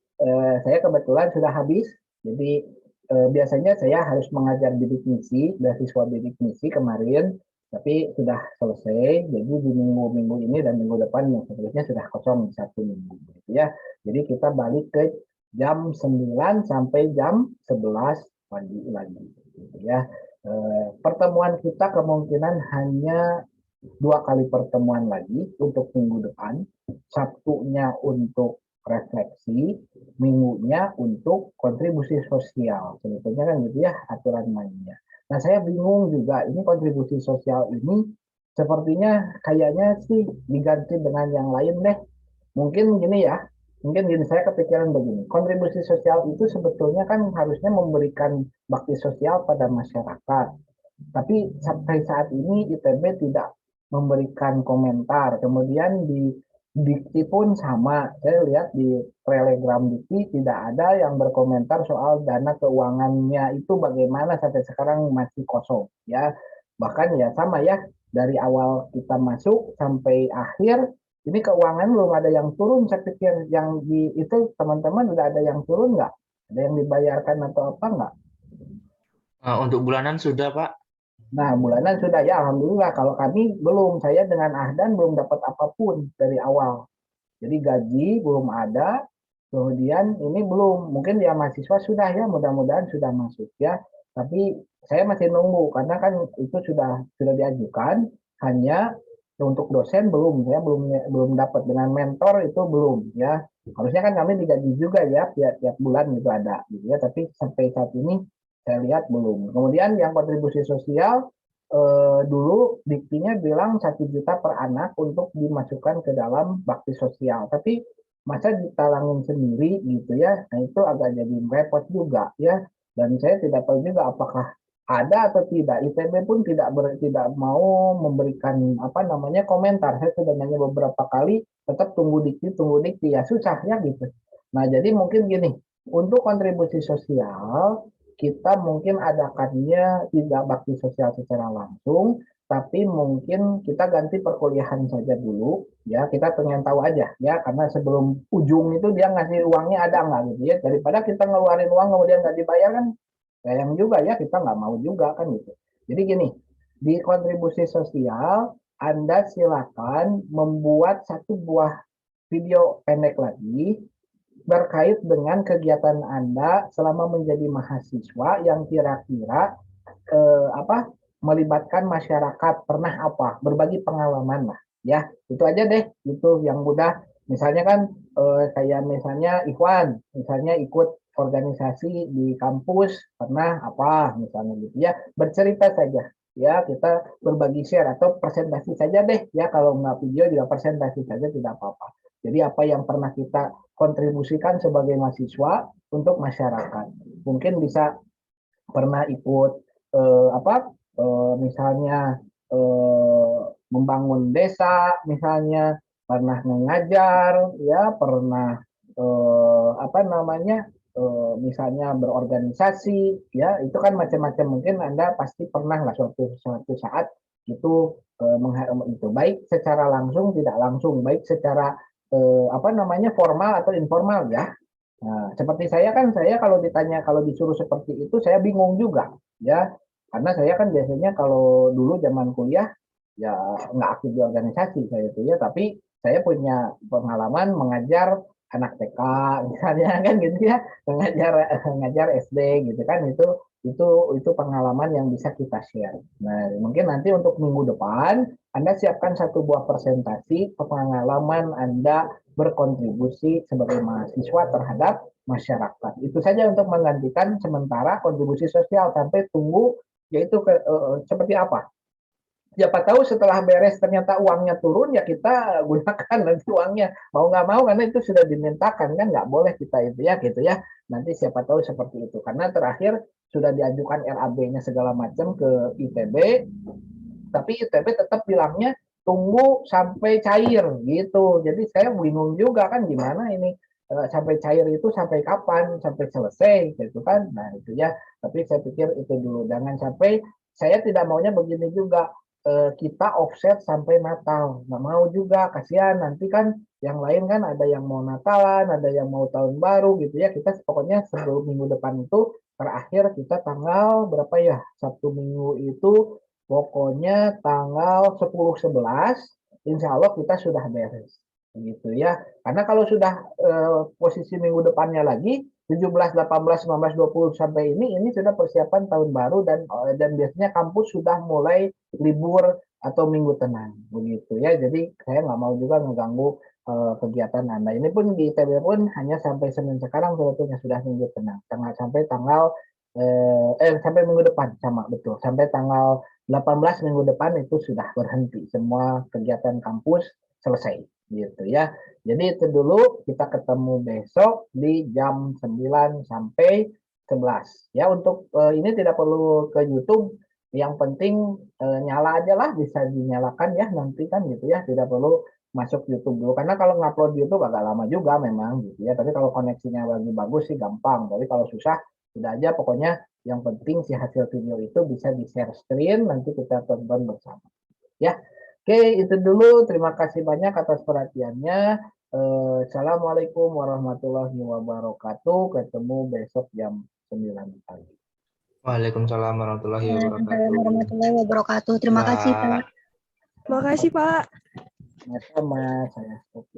saya kebetulan sudah habis. Jadi biasanya saya harus mengajar bidik misi, beasiswa bidik misi kemarin, tapi sudah selesai. Jadi di minggu ini dan minggu depan yang seterusnya sudah kosong 1 minggu. Gitu ya. Jadi kita balik ke jam 9 sampai jam 11 pagi lagi. Gitu ya. Pertemuan kita kemungkinan hanya 2 kali pertemuan lagi untuk minggu depan. Sabtunya untuk refleksi, minggunya untuk kontribusi sosial. Sebetulnya kan gitu ya aturan mainnya. Nah, saya bingung juga, ini kontribusi sosial ini sepertinya kayaknya sih diganti dengan yang lain deh. Mungkin gini ya, saya kepikiran begini. Kontribusi sosial itu sebetulnya kan harusnya memberikan bakti sosial pada masyarakat. Tapi sampai saat ini ITB tidak memberikan komentar. Kemudian di Dikti pun sama. Saya lihat di Telegram Dikti tidak ada yang berkomentar soal dana keuangannya itu bagaimana, sampai sekarang masih kosong ya. Bahkan ya sama ya, dari awal kita masuk sampai akhir ini keuangan belum ada yang turun. Saya pikir yang di itu teman-teman udah ada yang turun nggak? Ada yang dibayarkan atau apa nggak? Untuk bulanan sudah, Pak. Nah, bulanan sudah ya, alhamdulillah. Kalau kami belum, saya dengan Ahdan belum dapat apapun dari awal. Jadi gaji belum ada, kemudian ini belum, mungkin ya mahasiswa sudah ya, mudah-mudahan sudah masuk ya. Tapi saya masih nunggu karena kan itu sudah diajukan. hanya untuk dosen belum ya, belum dapat. Dengan mentor itu belum ya. Harusnya kan kami digaji juga ya tiap bulan gitu ada gitu ya, tapi sampai saat ini saya lihat belum. Kemudian yang kontribusi sosial dulu diktinya bilang 1 juta per anak untuk dimasukkan ke dalam bakti sosial, tapi masa ditalangin sendiri gitu ya, nah itu agak jadi repot juga ya. Dan saya tidak tahu juga apakah ada atau tidak. ITB pun tidak mau memberikan apa namanya komentar. Saya sudah nanya beberapa kali, tetap tunggu dikti ya, susah ya gitu. Nah jadi mungkin gini, untuk kontribusi sosial kita mungkin adakannya tidak bakti sosial secara langsung, tapi mungkin kita ganti perkuliahan saja dulu ya. Kita pengen tahu aja ya, karena sebelum ujung itu dia ngasih uangnya ada nggak gitu ya, daripada kita ngeluarin uang kemudian nggak dibayar kan sayang juga ya, kita nggak mau juga kan gitu. Jadi gini, di kontribusi sosial Anda silakan membuat 1 buah video pendek lagi berkait dengan kegiatan Anda selama menjadi mahasiswa yang kira-kira melibatkan masyarakat, pernah apa, berbagi pengalaman lah ya. Itu aja deh, itu yang mudah. Misalnya kan kayak misalnya Ikhwan misalnya ikut organisasi di kampus, pernah apa misalnya gitu ya, bercerita saja ya, kita berbagi share atau presentasi saja deh ya, kalau nggak video juga presentasi saja tidak apa-apa. Jadi apa yang pernah kita kontribusikan sebagai mahasiswa untuk masyarakat, mungkin bisa pernah ikut misalnya membangun desa, misalnya pernah mengajar ya, pernah misalnya berorganisasi ya, itu kan macam-macam. Mungkin Anda pasti pernah lah suatu saat itu itu baik secara langsung tidak langsung, baik secara formal atau informal ya. Nah, seperti saya kalau ditanya, kalau disuruh seperti itu saya bingung juga ya, karena saya kan biasanya kalau dulu zaman kuliah ya nggak aktif di organisasi saya itu ya, tapi saya punya pengalaman mengajar anak TK misalnya kan gitu ya, mengajar SD gitu kan, itu pengalaman yang bisa kita share. Nah mungkin nanti untuk minggu depan Anda siapkan 1 buah presentasi pengalaman Anda berkontribusi sebagai mahasiswa terhadap masyarakat. Itu saja untuk menggantikan sementara kontribusi sosial, sampai tunggu yaitu seperti apa. Siapa tahu setelah beres ternyata uangnya turun ya, kita gunakan nanti uangnya, mau nggak mau, karena itu sudah dimintakan kan, nggak boleh kita itu ya gitu ya. Nanti siapa tahu seperti itu, karena terakhir sudah diajukan RAB-nya segala macam ke ITB, tapi ITB tetap bilangnya tunggu sampai cair gitu. Jadi saya bingung juga kan, gimana ini sampai cair itu sampai kapan, sampai selesai gitu kan. Nah itu ya, tapi saya pikir itu dulu, jangan sampai, saya tidak maunya begini juga, kita offset sampai Natal, nggak mau juga, kasihan nanti kan yang lain kan ada yang mau Natalan, ada yang mau tahun baru gitu ya. Kita pokoknya sebelum minggu depan itu terakhir, kita tanggal berapa ya, Sabtu Minggu itu pokoknya tanggal 10-11 insya Allah kita sudah beres gitu ya. Karena kalau sudah posisi minggu depannya lagi 17, 18, 19, 20 sampai ini sudah persiapan tahun baru, dan biasanya kampus sudah mulai libur atau minggu tenang begitu ya. Jadi saya nggak mau juga mengganggu kegiatan Anda. Ini pun di ITB pun hanya sampai Senin sekarang sebetulnya sudah minggu tenang. Sampai minggu depan, sama betul. Sampai tanggal 18 minggu depan itu sudah berhenti semua kegiatan kampus, selesai gitu ya. Jadi itu dulu, kita ketemu besok di jam 9 sampai 11 ya. Untuk ini tidak perlu ke YouTube, yang penting nyala aja lah, bisa dinyalakan ya nanti kan gitu ya, tidak perlu masuk YouTube dulu, karena kalau ngupload YouTube agak lama juga memang gitu ya. Tapi kalau koneksinya lagi bagus sih gampang, tapi kalau susah udah aja, pokoknya yang penting si hasil video itu bisa di share screen, nanti kita tonton bersama ya. Oke, itu dulu, terima kasih banyak atas perhatiannya. Assalamualaikum warahmatullahi wabarakatuh, ketemu besok jam 9 pagi. Waalaikumsalam warahmatullahi wabarakatuh. Warahmatullahi wabarakatuh. Terima kasih, Pak. Terima kasih, Pak. Sama-sama, saya stop.